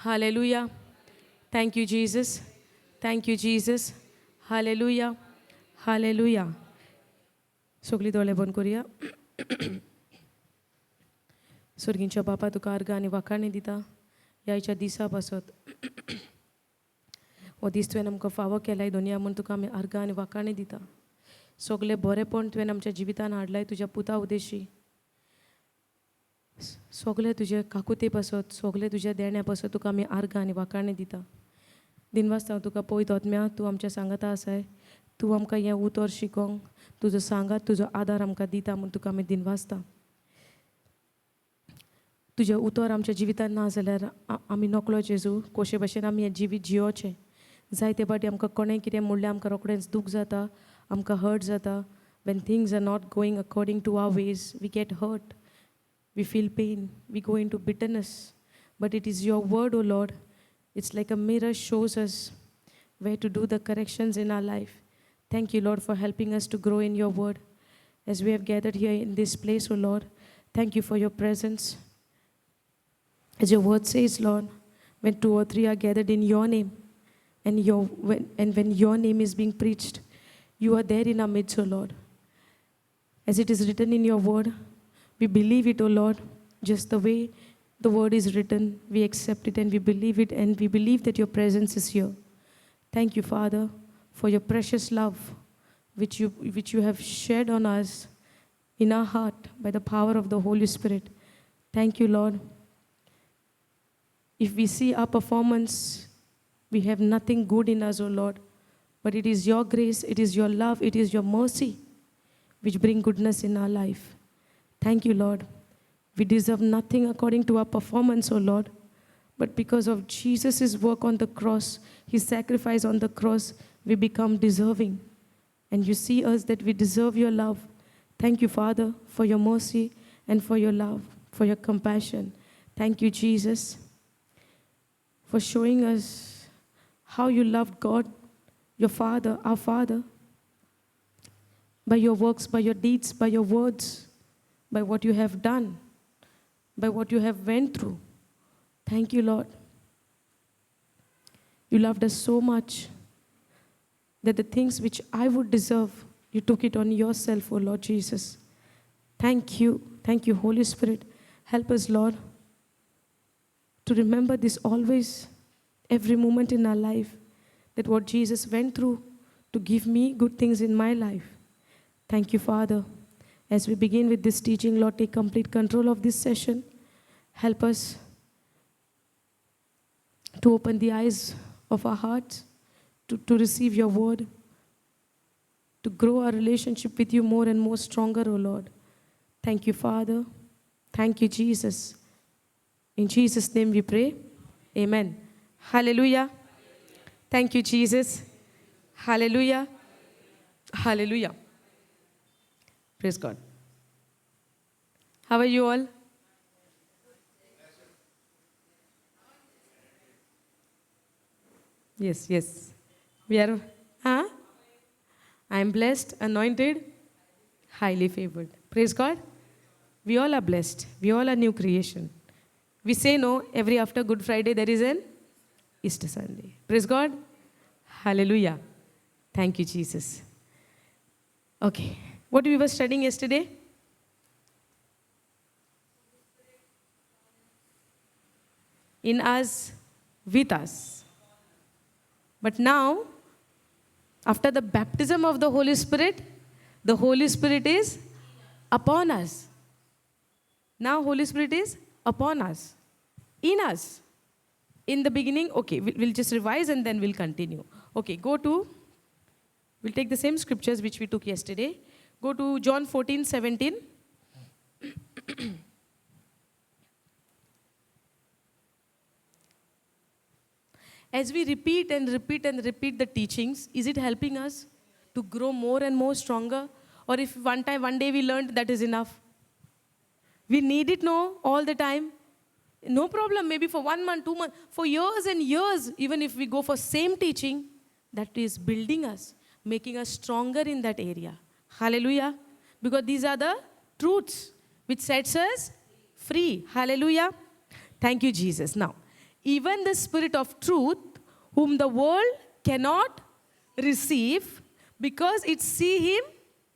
Hallelujah. Thank you, Jesus. Thank you, Jesus. Hallelujah. Hallelujah. सगळी दोळे बंद करूया. सुरगींच्या बापा तुका अर्घ आनी वाखाणी दिता ह्याच्या दिसा पासत हो दीस तुवें आमकां फावो केलाय दोनया म्हूण तुका आमी अर्घ आनी वाखाणी दिता. सगळे बरेपण तुवें आमच्या जिवितान हाडलाय तुज्या पुता उद्देशी. सगळे तुजे काकुते पासत सगळे तुज्या देण्या पासत तुका आमी अर्घ आनी वाखाणी दिता. दिनवासता हांव तुका पळयत वतम्या तूं आमच्या सांगाता आसाय. तूं आमकां हें उतर शिकोवंक तुजो सांगात तुजो आदार आमकां दिता म्हूण तुका आमी दिनवासता. तुजें उतर आमच्या जिवितान ना जाल्यार आमी नकलो जेजू कशे भाशेन आमी हें जिवीत जियोचें. जायते फावटी आमकां कोणें कितें म्हणल्यार आमकां रोखडेंच दूख जाता, आमकां हर्ट जाता. When things are not going according to our ways we get hurt, we feel pain, we go into bitterness. But it is your word, O Lord. It's like a mirror shows us where to do the corrections in our life. Thank you, Lord, for helping us to grow in your word. As we have gathered here in this place, O Lord, thank you for your presence. As your word says, Lord, when 2 or 3 are gathered in your name, and when your name is being preached, you are there in our midst, O Lord. As it is written in your word, we believe it, O Lord, just the way the word is written, we accept it and we believe it, and we believe that your presence is here. Thank you, Father, for your precious love which you have shared on us in our heart by the power of the Holy Spirit. Thank you, Lord. If we see our performance, we have nothing good in us, O Lord, but it is your grace, it is your love, it is your mercy which bring goodness in our life. Thank you, Lord. We deserve nothing according to our performance, O Lord. But because of Jesus' work on the cross, his sacrifice on the cross, we become deserving. And you see us that we deserve your love. Thank you, Father, for your mercy and for your love, for your compassion. Thank you, Jesus, for showing us how you loved God, your Father, our Father, by your works, by your deeds, by your words, by what you have done, by what you have went through. Thank you, Lord. You loved us so much that the things which I would deserve, you took it on yourself, O Lord Jesus. Thank you. Thank you, Holy Spirit. Help us, Lord, to remember this always, every moment in our life, that what Jesus went through to give me good things in my life. Thank you, Father. As we begin with this teaching, Lord, take complete control of this session. Help us to open the eyes of our hearts, to receive your word, to grow our relationship with you more and more stronger, O Lord. Thank you, Father. Thank you, Jesus. In Jesus' name we pray. Amen. Hallelujah. Thank you, Jesus. Hallelujah. Hallelujah. Praise God. How are you all? Yes. We are, I am blessed, anointed, highly favored. Praise God. We all are blessed. We all are new creation. We say no, every after Good Friday there is an Easter Sunday. Praise God. Hallelujah. Thank you, Jesus. Okay. What we were studying yesterday? In us, with us. But now, after the baptism of the Holy Spirit is upon us. Now Holy Spirit is upon us, in us. In the beginning, okay, we'll just revise and then we'll continue. Okay, we'll take the same scriptures which we took yesterday. Go to John 14:17. As we repeat the teachings, is it helping us to grow more and more stronger? Or if one day we learned, that is enough? We need it all the time? No problem, maybe for 1 month, 2 months, for years and years, even if we go for same teaching, that is building us, making us stronger in that area. Hallelujah. Because these are the truths which sets us free. Hallelujah. Thank you, Jesus. Now, even the Spirit of truth, whom the world cannot receive, because it see him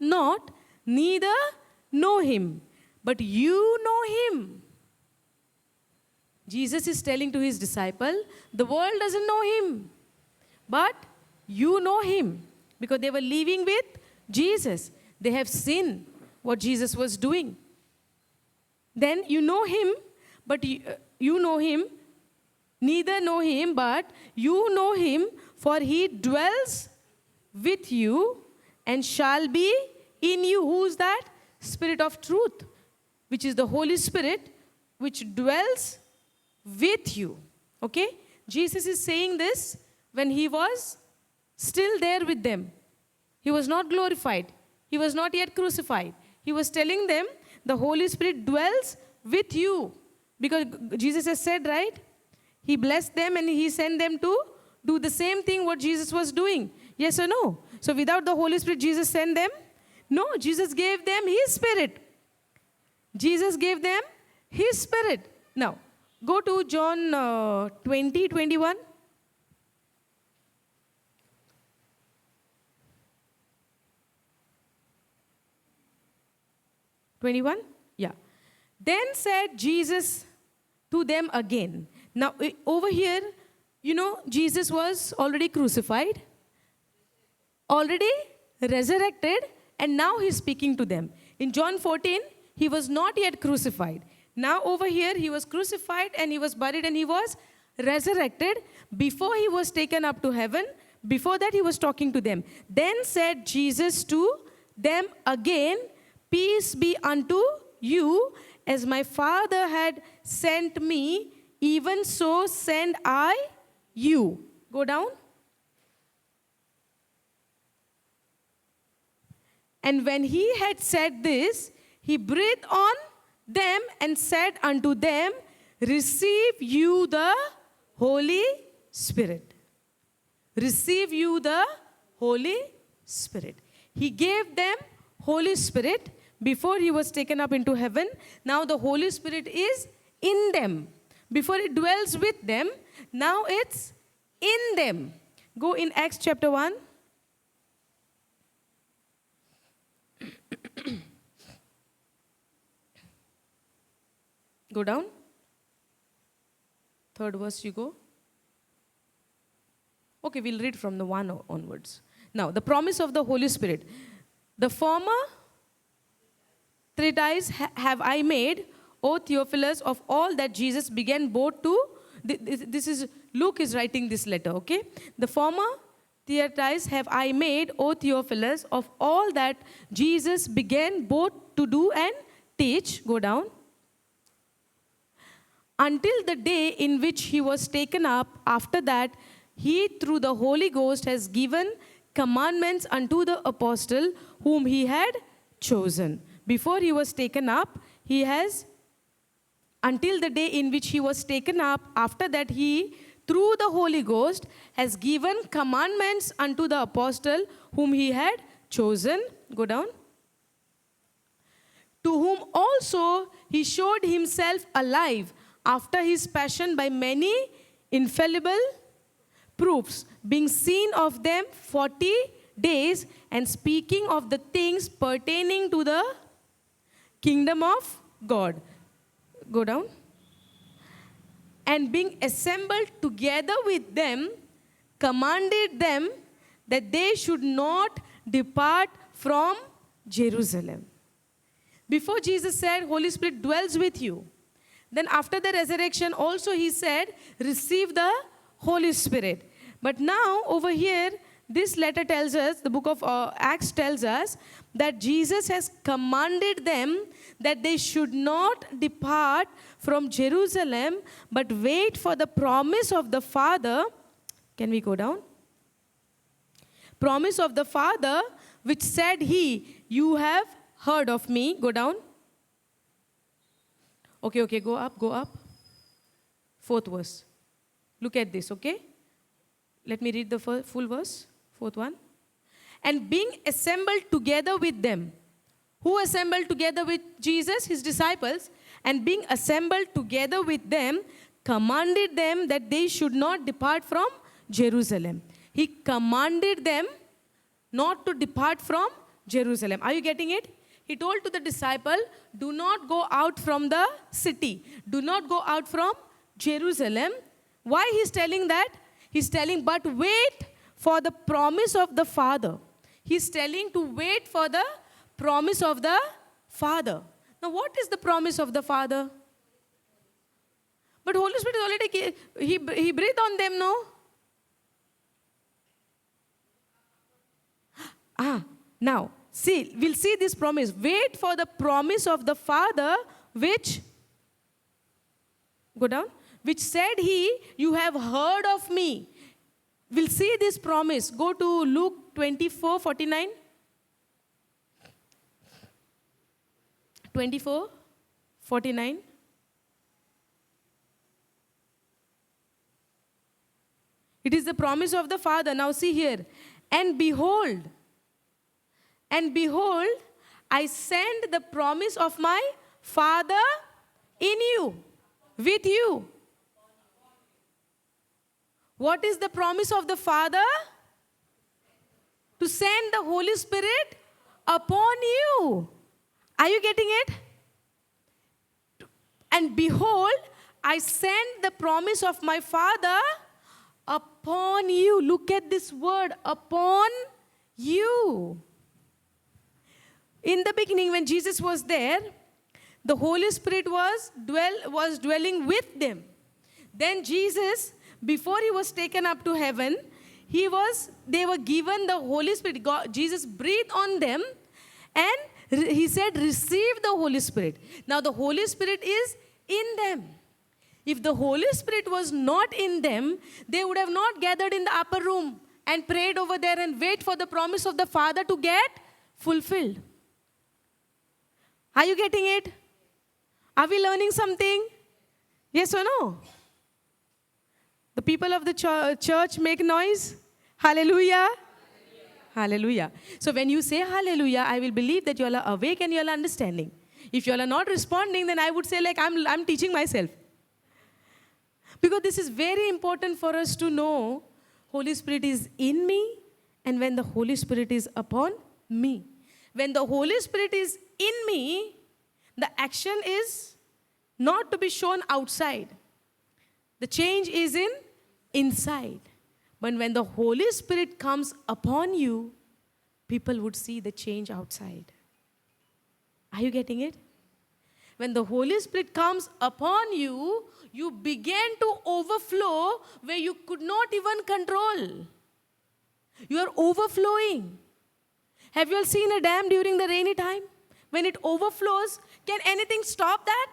not, neither know him. But you know him. Jesus is telling to his disciple, the world doesn't know him, but you know him, because they were living with Jesus. They have seen what Jesus was doing. Then you know him, but you know him, neither know him, but you know him, for he dwells with you and shall be in you. Who's that? Spirit of truth, which is the Holy Spirit, which dwells with you. Okay? Jesus is saying this when he was still there with them. He was not glorified. He was not yet crucified. He was telling them, the Holy Spirit dwells with you. Because Jesus has said, right? He blessed them and he sent them to do the same thing what Jesus was doing. Yes or no? So without the Holy Spirit, Jesus sent them? No, Jesus gave them his Spirit. Jesus gave them his Spirit. Now, go to John 20, 21. 21? Yeah. Then said Jesus to them again. Now, over here, Jesus was already crucified, already resurrected, and now he's speaking to them. In John 14, he was not yet crucified. Now, over here, he was crucified and he was buried and he was resurrected. Before he was taken up to heaven, before that, he was talking to them. Then said Jesus to them again, peace be unto you, as my Father had sent me, even so send I you. Go down. And when he had said this, he breathed on them and said unto them, receive you the Holy Spirit. Receive you the Holy Spirit. He gave them Holy Spirit before he was taken up into heaven. Now the Holy Spirit is in them. Before it dwells with them, now it's in them. Go in Acts chapter 1. Go down. Third verse you go. Okay, we'll read from the 1 onwards. Now, the promise of the Holy Spirit. The former treatise have I made, O Theophilus, of all that Jesus began both to, this is, Luke is writing this letter, okay? The former treatise have I made, O Theophilus, of all that Jesus began both to do and teach, go down, until the day in which he was taken up. After that, he through the Holy Ghost has given commandments unto the apostle whom he had chosen. Before he was taken up, he has, until the day in which he was taken up, after that he, through the Holy Ghost, has given commandments unto the apostle whom he had chosen. Go down. To whom also he showed himself alive after his passion by many infallible proofs, being seen of them 40 days, and speaking of the things pertaining to the kingdom of God. Go down. And being assembled together with them, commanded them that they should not depart from Jerusalem. Before Jesus said, Holy Spirit dwells with you. Then after the resurrection also he said, receive the Holy Spirit. But now over here, this letter tells us, the book of Acts tells us, that Jesus has commanded them that they should not depart from Jerusalem, but wait for the promise of the Father. Can we go down? Promise of the Father, which said he, you have heard of me. Go down. Okay, go up. Fourth verse. Look at this, okay? Let me read the full verse. Fourth one. And being assembled together with them. Who assembled together with Jesus? His disciples. And being assembled together with them, commanded them that they should not depart from Jerusalem. He commanded them not to depart from Jerusalem. Are you getting it? He told to the disciple, do not go out from the city. Do not go out from Jerusalem. Why he's telling that? He's telling, but wait for the promise of the Father. He's telling to wait for the promise of the Father. Now, what is the promise of the Father? But Holy Spirit is already, he breathed on them, no? Now, see, we'll see this promise. Wait for the promise of the Father, which, go down, which said he, you have heard of me. We'll see this promise. Go to Luke 24:49. 24:49. It is the promise of the Father. Now see here. And behold, I send the promise of my Father in you, with you. What is the promise of the Father? To send the Holy Spirit upon you. Are you getting it? And behold, I send the promise of my Father upon you. Look at this word, upon you. In the beginning, when Jesus was there, the Holy Spirit was dwelling with them. Then Jesus, before he was taken up to heaven, they were given the Holy Spirit. Jesus breathed on them and he said, receive the Holy Spirit. Now the Holy Spirit is in them. If the Holy Spirit was not in them, they would have not gathered in the upper room and prayed over there and wait for the promise of the Father to get fulfilled. Are you getting it? Are we learning something? Yes or no? The people of the church make noise. Hallelujah. Hallelujah. So when you say hallelujah, I will believe that you all are awake and you all are understanding. If you all are not responding, then I would say like I'm teaching myself. Because this is very important for us to know Holy Spirit is in me and when the Holy Spirit is upon me. When the Holy Spirit is in me, the action is not to be shown outside. The change is inside. But when the Holy Spirit comes upon you, people would see the change outside. Are you getting it? When the Holy Spirit comes upon you, you begin to overflow where you could not even control. You are overflowing. Have you all seen a dam during the rainy time? When it overflows, can anything stop that?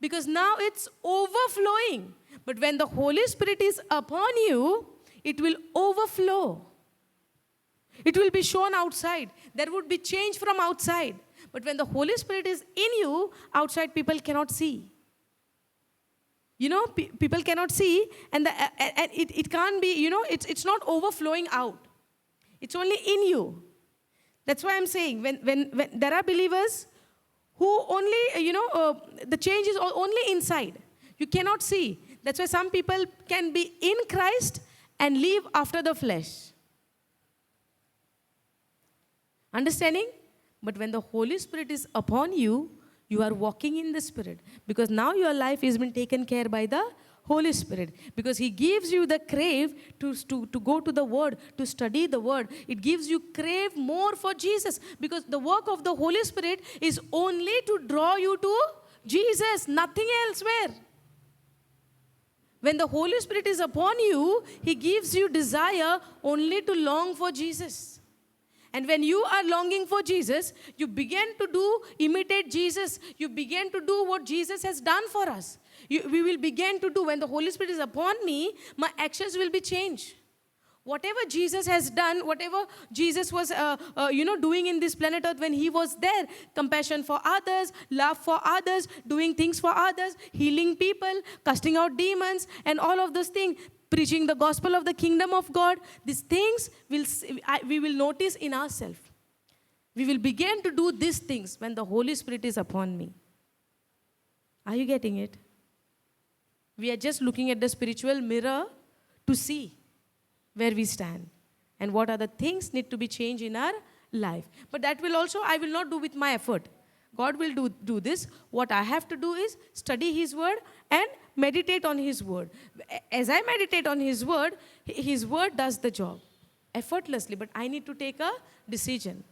Because now it's overflowing. But when the Holy Spirit is upon you, it will overflow. It will be shown outside. There would be change from outside. But when the Holy Spirit is in you, outside people cannot see. You know, people cannot see, and it can't be, you know, it's not overflowing out. It's only in you. That's why I'm saying, when there are believers who only, the change is only inside. You cannot see. That's why some people can be in Christ and live after the flesh. Understanding? But when the Holy Spirit is upon you, you are walking in the Spirit. Because now your life has been taken care by the Holy Spirit. Because He gives you the crave to go to the Word, to study the Word. It gives you crave more for Jesus. Because the work of the Holy Spirit is only to draw you to Jesus, nothing elsewhere. When the Holy Spirit is upon you, He gives you desire only to long for Jesus. And when you are longing for Jesus, you begin to imitate Jesus. You begin to do what Jesus has done for us. We will begin to do. When the Holy Spirit is upon me, my actions will be changed. Whatever Jesus has done, whatever Jesus was, doing in this planet Earth when He was there, compassion for others, love for others, doing things for others, healing people, casting out demons, and all of those things, preaching the gospel of the kingdom of God, these things we will notice in ourselves. We will begin to do these things when the Holy Spirit is upon me. Are you getting it? We are just looking at the spiritual mirror to see where we stand and what are the things need to be changed in our life. But that will also, I will not do with my effort. God will do this. What I have to do is study His word and meditate on His word. As I meditate on His word does the job effortlessly, but I need to take a decision.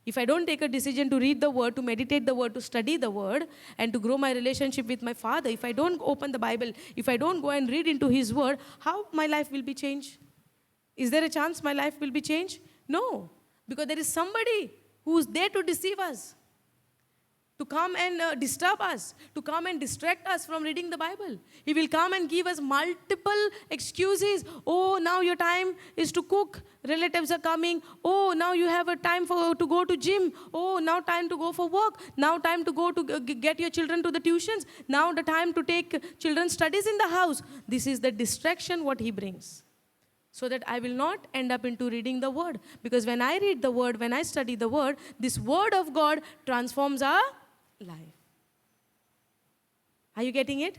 If I don't take a decision to read the word, to meditate the word, to study the word, and to grow my relationship with my Father, if I don't open the Bible, if I don't go and read into His word, how my life will be changed? Is there a chance my life will be changed? No, because there is somebody who is there to deceive us, to come and disturb us, to come and distract us from reading the Bible. He will come and give us multiple excuses. Oh, now your time is to cook. Relatives are coming. Oh, now you have a time to go to gym. Oh, now time to go for work. Now time to go to get your children to the tuitions. Now the time to take children's studies in the house. This is the distraction what he brings, so that I will not end up into reading the word. Because when I read the word, when I study the word, this word of God transforms our life. Are you getting it?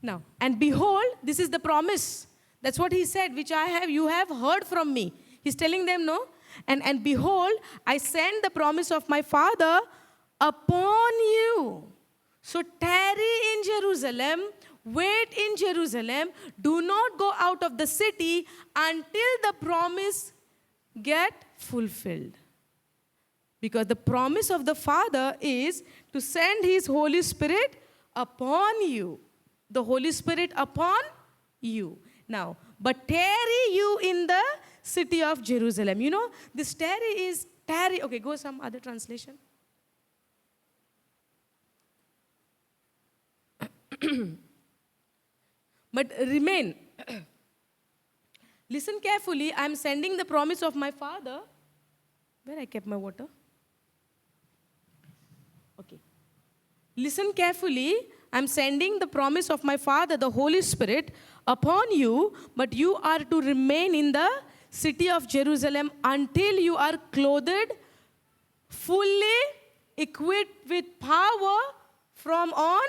Now, and behold, this is the promise. That's what he said, which you have heard from me. He's telling them, no? And behold, I send the promise of my Father upon you. So tarry in Jerusalem, wait in Jerusalem, do not go out of the city until the promise get fulfilled. Because the promise of the Father is to send His Holy Spirit upon you. The Holy Spirit upon you. Now, but tarry you in the city of Jerusalem. You know, this tarry. Okay, go some other translation. But remain. Listen carefully. I am sending the promise of my Father. Where I kept my water? Okay. Listen carefully. I'm sending the promise of my Father, the Holy Spirit, upon you, but you are to remain in the city of Jerusalem until you are clothed, fully equipped with power from on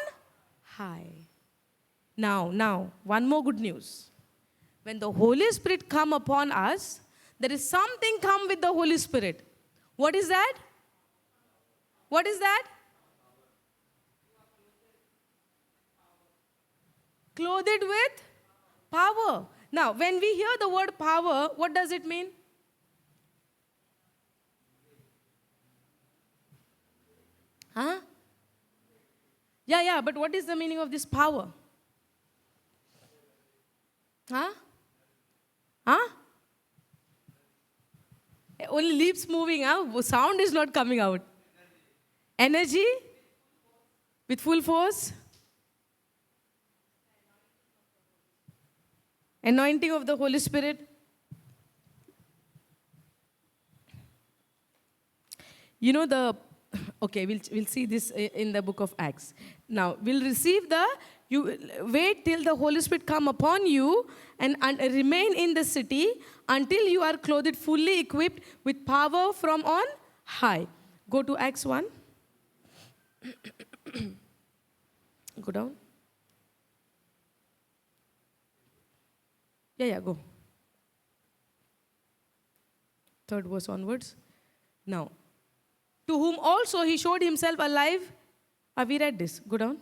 high. Now, one more good news. When the Holy Spirit come upon us, there is something come with the Holy Spirit. What is that? What is that? Clothed with power. Now, when we hear the word power, what does it mean? Huh? Yeah, but what is the meaning of this power? Huh? Only lips moving, sound is not coming out. Energy with full force. Anointing of the Holy Spirit. You know we'll see this in the book of Acts. Now, we'll receive you wait till the Holy Spirit come upon you and remain in the city until you are clothed, fully equipped with power from on high. Go to Acts 1. Go down. Yeah, go. 3rd verse onwards. Now, to whom also He showed Himself alive. We read this. Go down.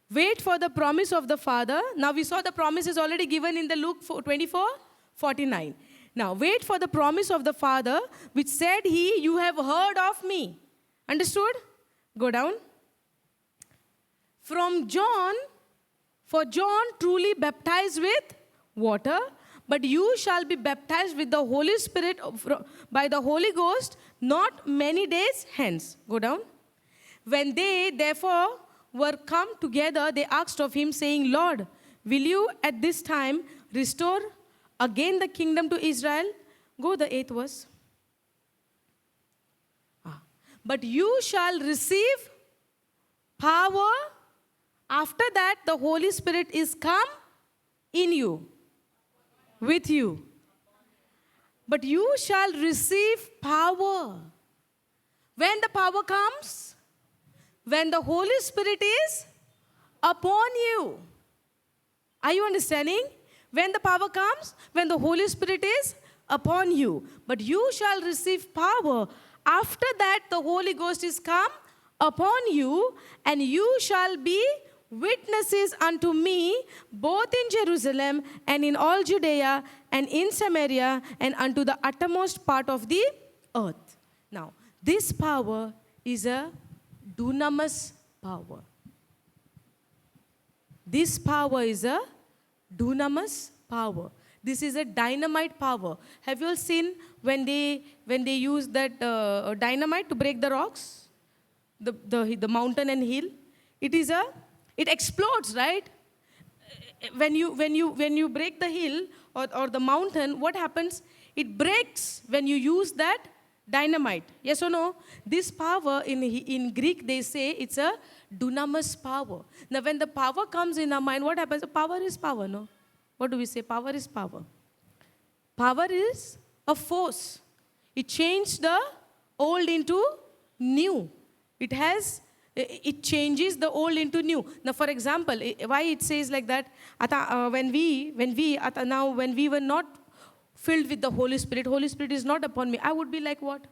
Wait for the promise of the Father. Now, we saw the promise is already given in the Luke 24:49. Now, wait for the promise of the Father, which said He, you have heard of me. Understood? Go down. From John, for John truly baptized with water, but you shall be baptized with the Holy Spirit by the Holy Ghost not many days hence. Go down. When they therefore were come together, they asked of Him, saying, Lord, will you at this time restore again the kingdom to Israel? Go the 8th verse. But you shall receive power. After that, the Holy Spirit is come in you, with you. But you shall receive power. When the power comes? when the Holy Spirit is upon you. Are you understanding? When the power comes, when the Holy Spirit is upon you. But you shall receive power. After that, the Holy Ghost is come upon you, and you shall be witnesses unto me, both in Jerusalem and in all Judea and in Samaria and unto the uttermost part of the earth. Now, this power is a dunamis power. This power is a dunamis power. This is a dynamite power. Have you all seen when they use that dynamite to break the rocks, the mountain and hill? It explodes, right? When you break the hill or the mountain, what happens? It breaks when you use that dynamite. Yes or no? This power in Greek, they say it's a dunamis power. Now, when the power comes in our mind, what happens? Power is power, no? What do we say? Power is power. Power is a force. It changed the old into new. It changes the old into new. Now, for example, why it says like that? When we were not filled with the Holy Spirit is not upon me. I would be like what?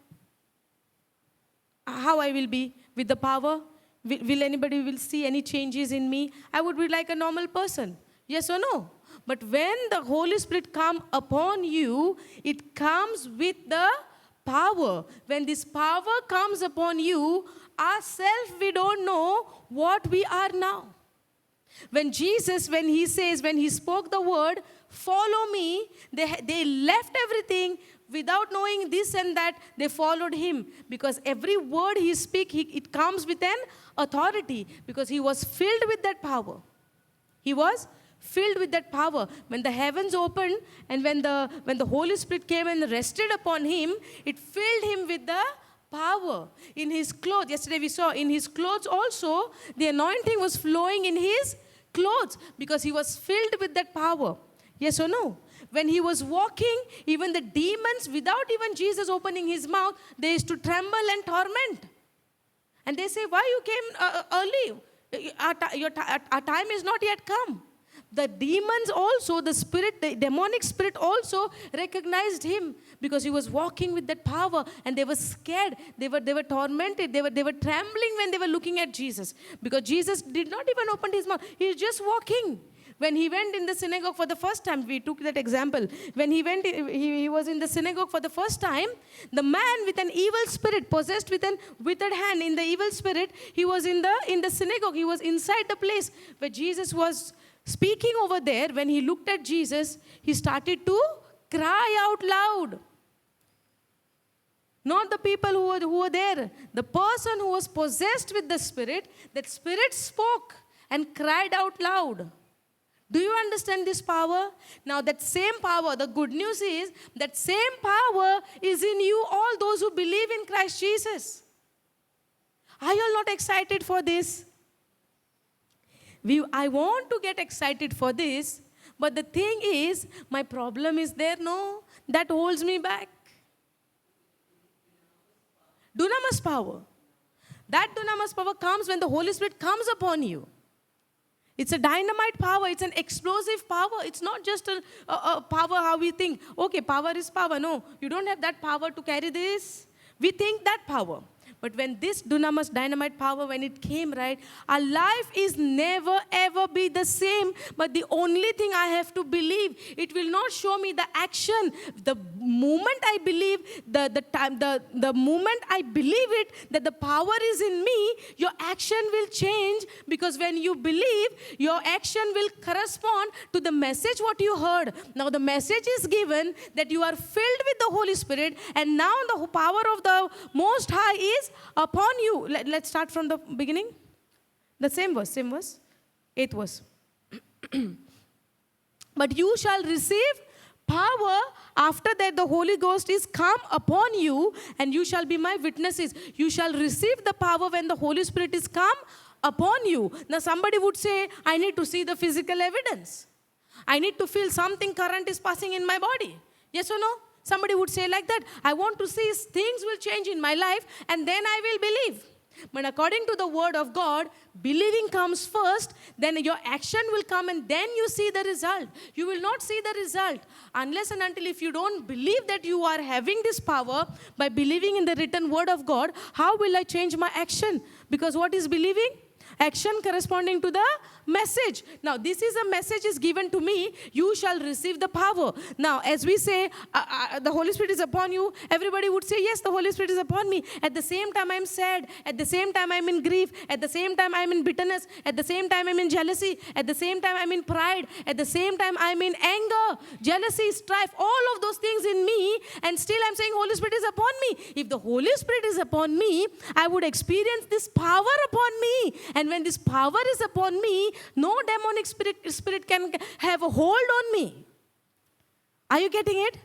How I will be with the power? Will anybody will see any changes in me? I would be like a normal person. Yes or no? But when the Holy Spirit comes upon you, it comes with the power. When this power comes upon you, ourselves, we don't know what we are now. When Jesus, when he spoke the word, follow me, they left everything without knowing this and that, they followed him. Because every word he speaks, it comes with an authority. Because he was filled with that power. He was filled with that power. When the heavens opened and when the Holy Spirit came and rested upon him, it filled him with the power. In his clothes, yesterday we saw, in his clothes also, the anointing was flowing in his clothes because he was filled with that power. Yes or no? When he was walking, even the demons, without even Jesus opening his mouth, they used to tremble and torment. And they say, why you came early? Our time is not yet come. The demons also, the demonic spirit also recognized him because he was walking with that power, and they were scared. They were tormented. They were trembling when they were looking at Jesus because Jesus did not even open his mouth. He was just walking. When he went in the synagogue for the first time, we took that example. When he was in the synagogue for the first time, the man with an evil spirit, possessed with an withered hand in the evil spirit, he was in the synagogue. He was inside the place where Jesus was speaking over there. When he looked at Jesus, he started to cry out loud. Not the people who were there. The person who was possessed with the spirit, that spirit spoke and cried out loud. Do you understand this power? Now that same power, the good news is that same power is in you, all those who believe in Christ Jesus. Are you all not excited for this? I want to get excited for this, but the thing is, my problem is there, no, that holds me back. Dunamis power. That dunamis power comes when the Holy Spirit comes upon you. It's a dynamite power. It's an explosive power. It's not just a power how we think. Okay, power is power. No, you don't have that power to carry this. We think that power. But when this dunamis, dynamite power, when it came, right, our life is never ever be the same. But the only thing I have to believe, it will not show me the action. The moment I believe, the moment I believe it, that the power is in me, your action will change. Because when you believe, your action will correspond to the message what you heard. Now the message is given that you are filled with the Holy Spirit, and now the power of the Most High is upon you. Let's start from the beginning. The same verse, 8th verse. But you shall receive power. After that, the Holy Ghost is come upon you, and you shall be my witnesses. You shall receive the power when the Holy Spirit is come upon you. Now somebody would say, I need to see the physical evidence. I need to feel something current is passing in my body. Yes or no? Somebody would say like that. I want to see things will change in my life, and then I will believe. But according to the word of God, believing comes first, then your action will come, and then you see the result. You will not see the result unless and until if you don't believe that you are having this power by believing in the written word of God. How will I change my action? Because what is believing? Action corresponding to the message. Now, this is a message is given to me. You shall receive the power. Now, as we say, the Holy Spirit is upon you, everybody would say, yes, the Holy Spirit is upon me. At the same time, I'm sad. At the same time, I'm in grief. At the same time, I'm in bitterness. At the same time, I'm in jealousy. At the same time, I'm in pride. At the same time, I'm in anger, jealousy, strife, all of those things in me. And still, I'm saying, Holy Spirit is upon me. If the Holy Spirit is upon me, I would experience this power upon me. And when this power is upon me, no demonic spirit can have a hold on me. Are you getting it?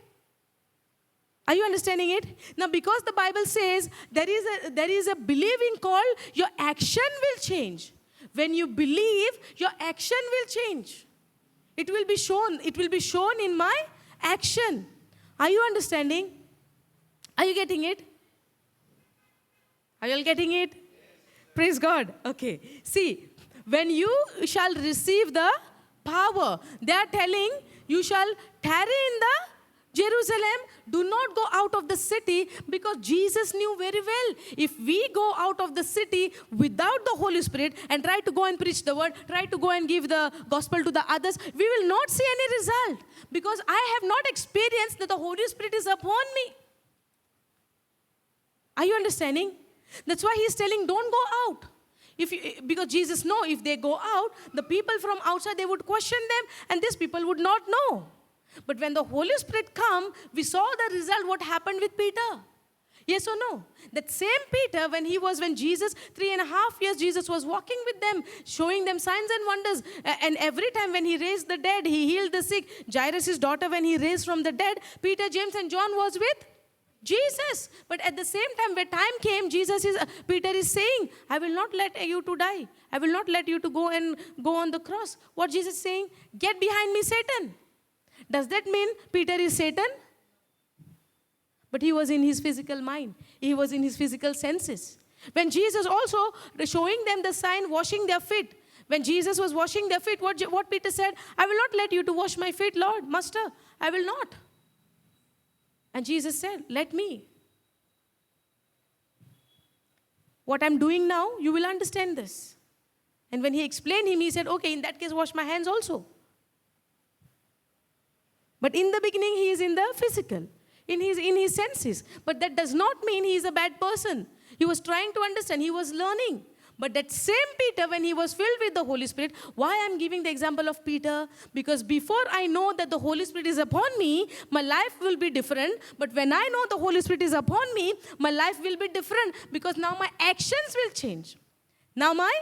Are you understanding it? Now, because the Bible says there is a believing called, your action will change. When you believe, your action will change. It will be shown. It will be shown in my action. Are you understanding? Are you getting it? Are you all getting it? Praise God. Okay. See, when you shall receive the power, they are telling you shall tarry in the Jerusalem. Do not go out of the city, because Jesus knew very well, if we go out of the city without the Holy Spirit and try to go and preach the word, try to go and give the gospel to the others, we will not see any result, because I have not experienced that the Holy Spirit is upon me. Are you understanding? That's why he's telling, don't go out. Because Jesus knows if they go out, the people from outside, they would question them, and these people would not know. But when the Holy Spirit come, we saw the result, what happened with Peter. Yes or no? That same Peter, when Jesus, 3.5 years, Jesus was walking with them, showing them signs and wonders. And every time when he raised the dead, he healed the sick. Jairus' daughter, when he raised from the dead, Peter, James, and John was with Jesus. But at the same time, when time came, Peter is saying, I will not let you to die. I will not let you to go on the cross. What Jesus is saying? Get behind me, Satan. Does that mean Peter is Satan? But he was in his physical mind. He was in his physical senses. When Jesus also showing them the sign, washing their feet. When Jesus was washing their feet, what Peter said? I will not let you to wash my feet, Lord, Master. I will not. And Jesus said, let me. What I'm doing now, you will understand this. And when he explained him, he said, okay, in that case, wash my hands also. But in the beginning, he is in the physical, in his senses. But that does not mean he is a bad person. He was trying to understand. He was learning. But that same Peter, when he was filled with the Holy Spirit, why I'm giving the example of Peter? Because before I know that the Holy Spirit is upon me, my life will be different. But when I know the Holy Spirit is upon me, my life will be different, because now my actions will change. Now my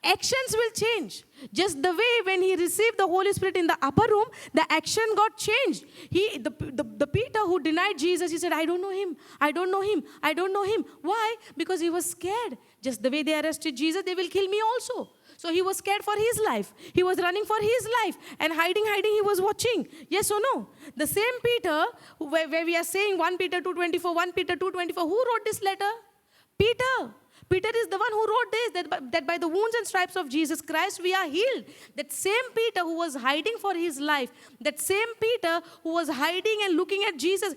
actions will change. Just the way when he received the Holy Spirit in the upper room, the action got changed. The Peter who denied Jesus, he said, I don't know him. I don't know him. I don't know him. Why? Because he was scared. Just the way they arrested Jesus, they will kill me also. So he was scared for his life. He was running for his life. And hiding, he was watching. Yes or no? The same Peter, where we are saying 1 Peter 2:24, 1 Peter 2:24, who wrote this letter? Peter. Peter is the one who wrote this, that by the wounds and stripes of Jesus Christ we are healed. That same Peter who was hiding for his life, that same Peter who was hiding and looking at Jesus,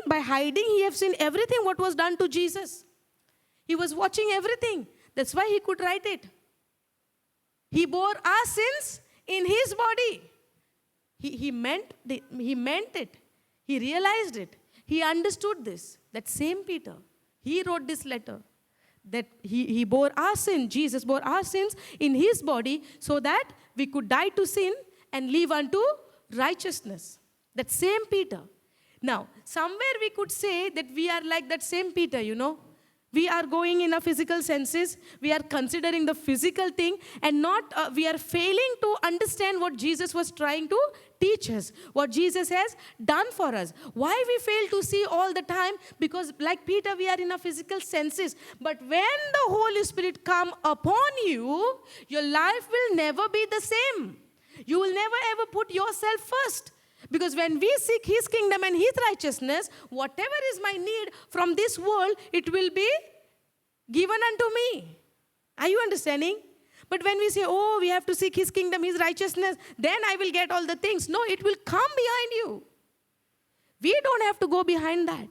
by hiding, he have seen everything what was done to Jesus. He was watching everything. That's why he could write it. He bore our sins in his body. He meant it. He realized it. He understood this. That same Peter, he wrote this letter. That he bore our sin, Jesus bore our sins in his body, so that we could die to sin and live unto righteousness. That same Peter. Now, somewhere we could say that we are like that same Peter, We are going in our physical senses. We are considering the physical thing, and we are failing to understand what Jesus was trying to teach us, what Jesus has done for us. Why we fail to see all the time? Because like Peter, we are in our physical senses. But when the Holy Spirit come upon you, your life will never be the same. You will never ever put yourself first. Because when we seek his kingdom and his righteousness, whatever is my need from this world, it will be given unto me. Are you understanding? But when we say, oh, we have to seek his kingdom, his righteousness, then I will get all the things. No, it will come behind you. We don't have to go behind that.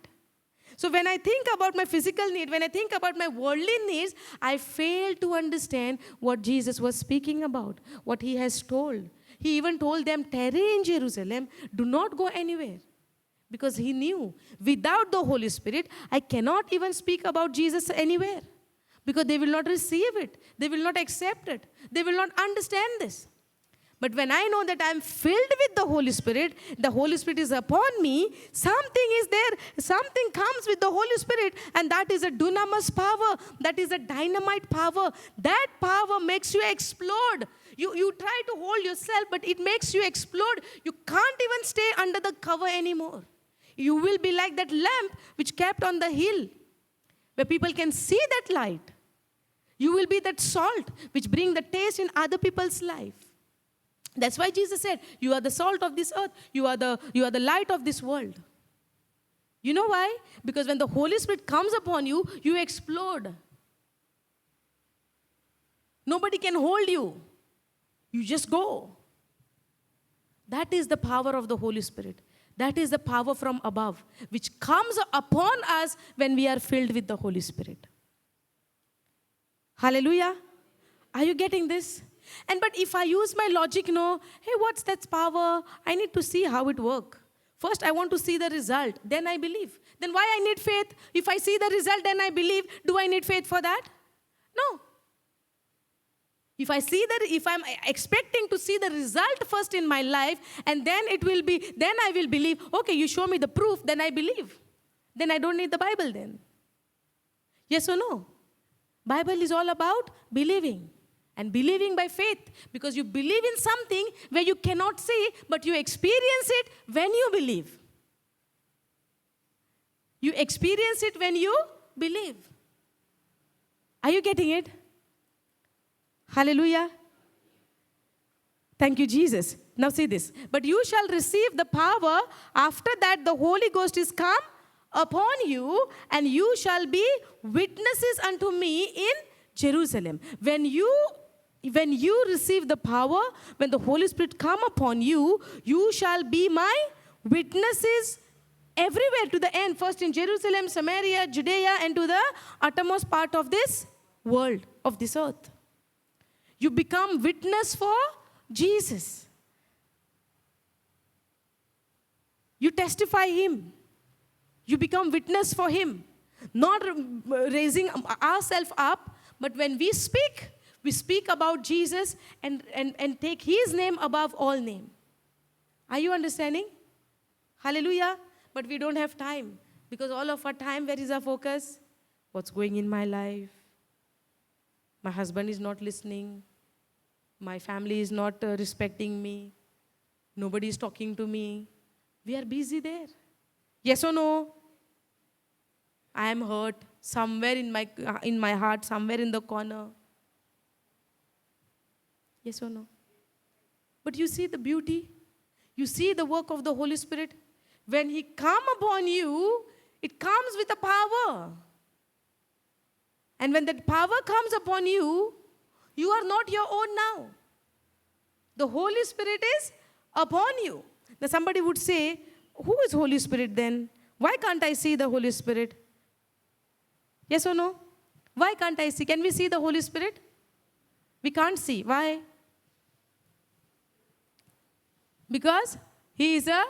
So when I think about my physical need, when I think about my worldly needs, I fail to understand what Jesus was speaking about, what he has told. He even told them, tarry in Jerusalem, do not go anywhere. Because he knew, without the Holy Spirit, I cannot even speak about Jesus anywhere. Because they will not receive it. They will not accept it. They will not understand this. But when I know that I am filled with the Holy Spirit is upon me, something is there, something comes with the Holy Spirit, and that is a dunamis power, that is a dynamite power. That power makes you explode. You try to hold yourself, but it makes you explode. You can't even stay under the cover anymore. You will be like that lamp which kept on the hill, where people can see that light. You will be that salt which bring the taste in other people's life. That's why Jesus said, you are the salt of this earth. You are the light of this world. You know why? Because when the Holy Spirit comes upon you, you explode. Nobody can hold you. You just go. That is the power of the Holy Spirit. That is the power from above, which comes upon us when we are filled with the Holy Spirit. Hallelujah. Are you getting this? But if I use my logic, hey, what's that power? I need to see how it works. First, I want to see the result. Then I believe. Then why I need faith? If I see the result, then I believe. Do I need faith for that? No. If I'm expecting to see the result first in my life, and then I will believe, okay, you show me the proof, then I believe. Then I don't need the Bible then. Yes or no? Bible is all about believing. And believing by faith. Because you believe in something where you cannot see, but you experience it when you believe. You experience it when you believe. Are you getting it? Hallelujah. Thank you, Jesus. Now see this. But you shall receive the power after that the Holy Ghost is come upon you, and you shall be witnesses unto me in Jerusalem. When you receive the power, when the Holy Spirit come upon you, you shall be my witnesses everywhere to the end. First in Jerusalem, Samaria, Judea, and to the uttermost part of this world, of this earth. You become witness for Jesus. You testify him. You become witness for him. Not raising ourselves up, but when we speak about Jesus and take his name above all name. Are you understanding? Hallelujah. But we don't have time. Because all of our time, where is our focus? What's going in my life? My husband is not listening. My family is not respecting me. Nobody is talking to me. We are busy there. Yes or no? I am hurt somewhere in my heart, somewhere in the corner. Yes or no? But you see the beauty? You see the work of the Holy Spirit? When he comes upon you, it comes with a power. And when that power comes upon you, you are not your own now. The Holy Spirit is upon you. Now somebody would say, who is Holy Spirit then? Why can't I see the Holy Spirit? Yes or no? Why can't I see? Can we see the Holy Spirit? We can't see. Why? Because he is a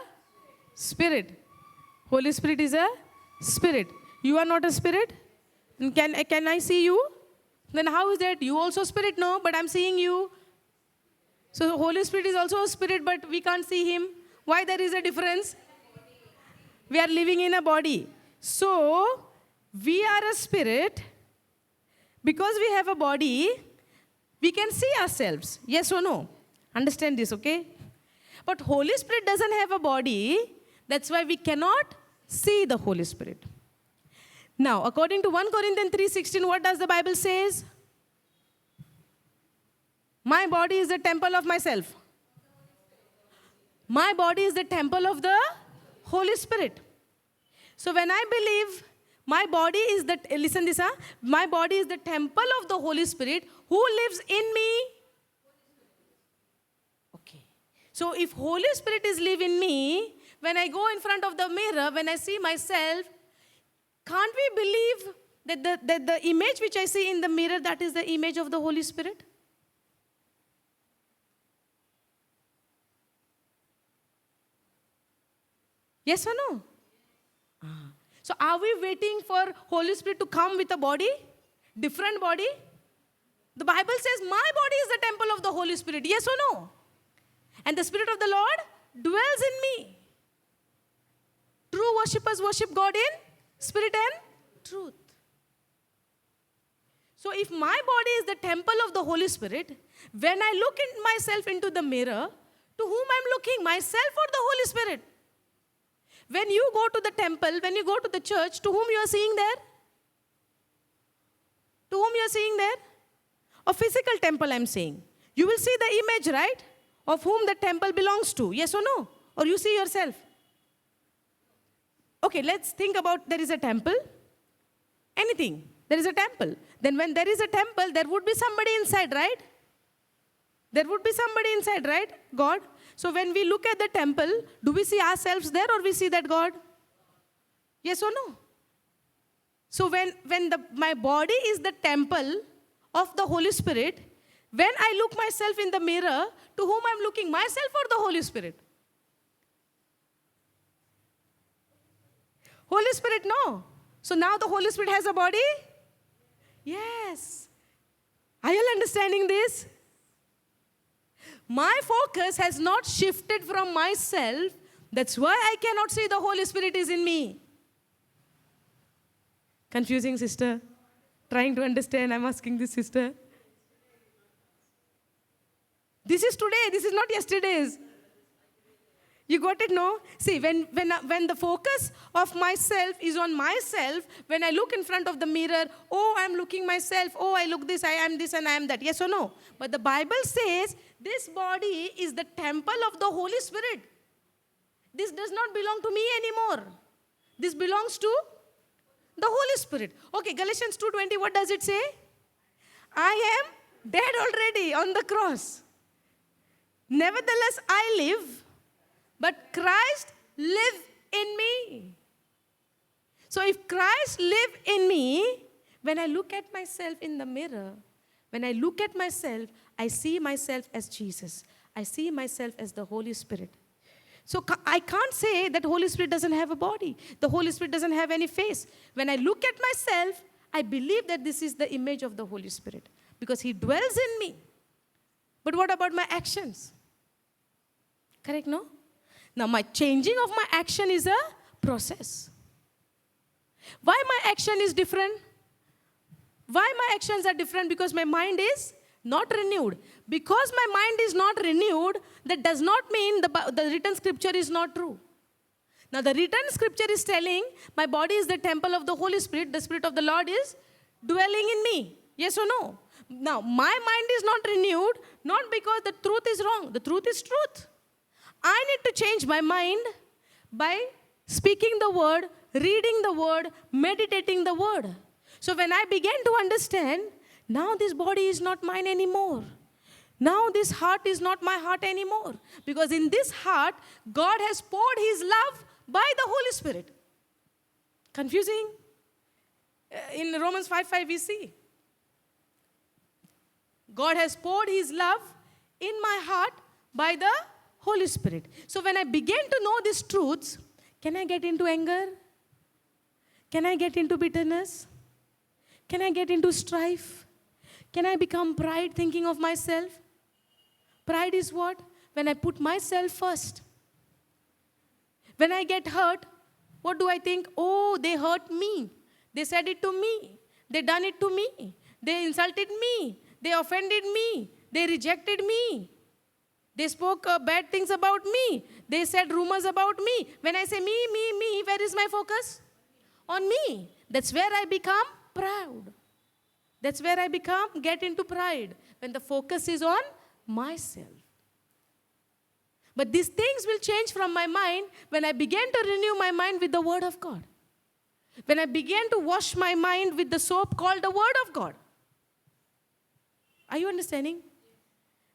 spirit. Holy Spirit is a spirit. You are not a spirit? Can I see you? Then how is that? You also spirit? No, but I'm seeing you. So the Holy Spirit is also a spirit, but we can't see him. Why there is a difference? We are living in a body. So, we are a spirit. Because we have a body, we can see ourselves. Yes or no? Understand this, okay? But Holy Spirit doesn't have a body. That's why we cannot see the Holy Spirit. Now, according to 1 Corinthians 3:16, what does the Bible says? My body is the temple of myself. My body is the temple of the Holy Spirit. So when I believe, My body is the, listen this, my body is the temple of the Holy Spirit who lives in me. Okay. So if Holy Spirit is live in me, when I go in front of the mirror, when I see myself, can't we believe that the image which I see in the mirror, that is the image of the Holy Spirit? Yes or no? So are we waiting for Holy Spirit to come with a body? Different body? The Bible says my body is the temple of the Holy Spirit. Yes or no? And the Spirit of the Lord dwells in me. True worshippers worship God in spirit and truth. So if my body is the temple of the Holy Spirit, when I look in myself into the mirror, to whom I'm looking, myself or the Holy Spirit? When you go to the temple, when you go to the church, to whom you are seeing there? To whom you are seeing there? A physical temple, I'm saying. You will see the image, right? Of whom the temple belongs to. Yes or no? Or you see yourself? Okay, let's think about there is a temple. Anything. There is a temple. Then when there is a temple, there would be somebody inside, right? There would be somebody inside, right? God. So when we look at the temple, do we see ourselves there or we see that God? Yes or no? So when my body is the temple of the Holy Spirit, when I look myself in the mirror, to whom I'm looking, myself or the Holy Spirit? Holy Spirit, no. So now the Holy Spirit has a body? Yes. Are you all understanding this? My focus has not shifted from myself. That's why I cannot see the Holy Spirit is in me. Confusing, sister? Trying to understand, I'm asking this sister. This is today, this is not yesterday's. You got it, no? See, when the focus of myself is on myself, when I look in front of the mirror, oh, I'm looking myself, oh, I look this, I am this and I am that. Yes or no? But the Bible says this body is the temple of the Holy Spirit. This does not belong to me anymore. This belongs to the Holy Spirit. Okay, Galatians 2:20, what does it say? I am dead already on the cross. Nevertheless, I live, but Christ live in me. So if Christ live in me, when I look at myself in the mirror, when I look at myself, I see myself as Jesus. I see myself as the Holy Spirit. So I can't say that Holy Spirit doesn't have a body. The Holy Spirit doesn't have any face. When I look at myself, I believe that this is the image of the Holy Spirit because He dwells in me. But what about my actions? Correct, no? Now, my changing of my action is a process. Why my action is different? Why my actions are different? Because my mind is not renewed. Because my mind is not renewed, that does not mean the written scripture is not true. Now, the written scripture is telling my body is the temple of the Holy Spirit. The Spirit of the Lord is dwelling in me. Yes or no? Now, my mind is not renewed, not because the truth is wrong. The truth is truth. I need to change my mind by speaking the word, reading the word, meditating the word. So when I began to understand, now this body is not mine anymore. Now this heart is not my heart anymore. Because in this heart, God has poured His love by the Holy Spirit. Confusing? In Romans 5:5 we see. God has poured His love in my heart by the Holy Spirit. So when I began to know these truths, can I get into anger? Can I get into bitterness? Can I get into strife? Can I become pride, thinking of myself? Pride is what? When I put myself first. When I get hurt, what do I think? Oh, they hurt me. They said it to me. They done it to me. They insulted me. They offended me. They rejected me. They spoke bad things about me. They said rumors about me. When I say me, where is my focus? On me. That's where I become proud. That's where I get into pride. When the focus is on myself. But these things will change from my mind when I begin to renew my mind with the Word of God. When I began to wash my mind with the soap called the Word of God. Are you understanding?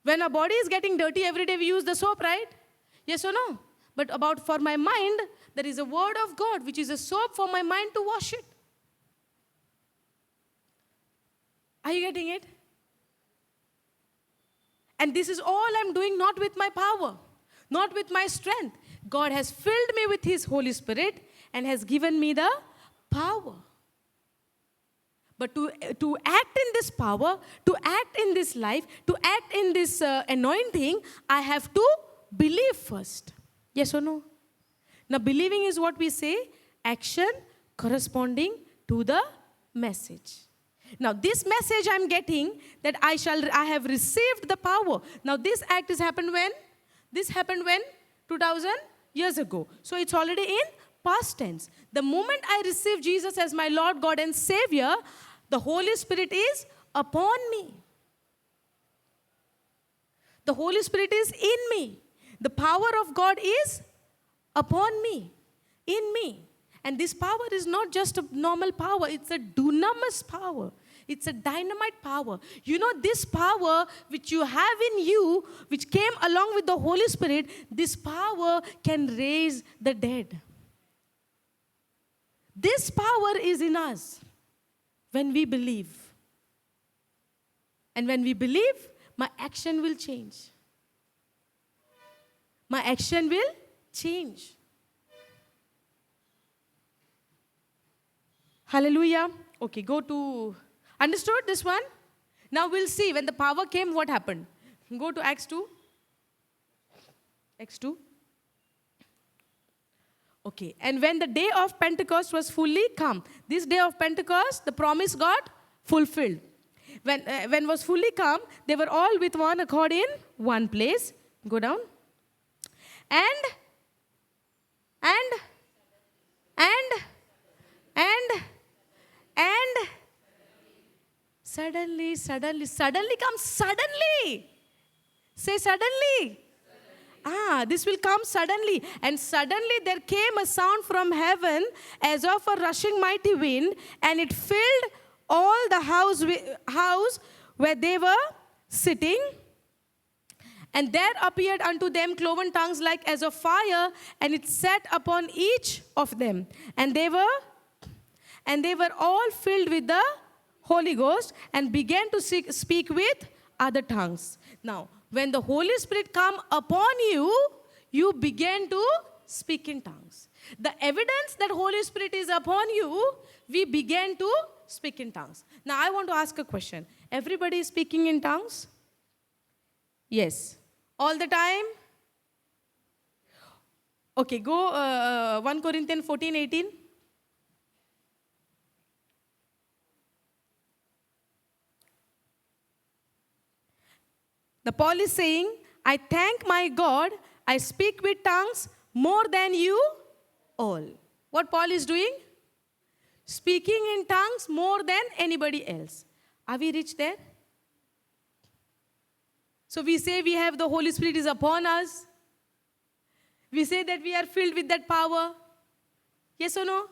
When our body is getting dirty, every day we use the soap, right? Yes or no? But for my mind, there is a Word of God, which is a soap for my mind to wash it. Are you getting it? And this is all I'm doing, not with my power, not with my strength. God has filled me with His Holy Spirit and has given me the power. But to act in this power, to act in this life, to act in this anointing, I have to believe first. Yes or no? Now, believing is what we say, action corresponding to the message. Now, this message I'm getting that I have received the power. Now, this act has happened when? This happened when? 2000 years ago. So, it's already in past tense. The moment I receive Jesus as my Lord, God and Savior, the Holy Spirit is upon me. The Holy Spirit is in me. The power of God is upon me, in me. And this power is not just a normal power, it's a dunamis power. It's a dynamite power. You know, this power which you have in you, which came along with the Holy Spirit, this power can raise the dead. This power is in us when we believe. And when we believe, my action will change. My action will change. Hallelujah. Okay, go to... Understood this one? Now we'll see when the power came, what happened. Go to Acts 2. Acts 2. Okay, and when the day of Pentecost was fully come, this day of Pentecost, the promise got fulfilled. When was fully come, they were all with one accord in one place. Go down. And suddenly comes suddenly. Say suddenly. This will come suddenly. And suddenly there came a sound from heaven as of a rushing mighty wind, and it filled all the house where they were sitting. And there appeared unto them cloven tongues like as of fire, and it sat upon each of them. And they were all filled with the Holy Ghost and began to speak with other tongues. Now, when the Holy Spirit come upon you, you begin to speak in tongues. The evidence that Holy Spirit is upon you, we began to speak in tongues. Now, I want to ask a question. Everybody is speaking in tongues? Yes. All the time? Okay, go 1 Corinthians 14:18. The Paul is saying, I thank my God, I speak with tongues more than you all. What Paul is doing? Speaking in tongues more than anybody else. Are we reached there? So we say we have the Holy Spirit is upon us. We say that we are filled with that power. Yes or no?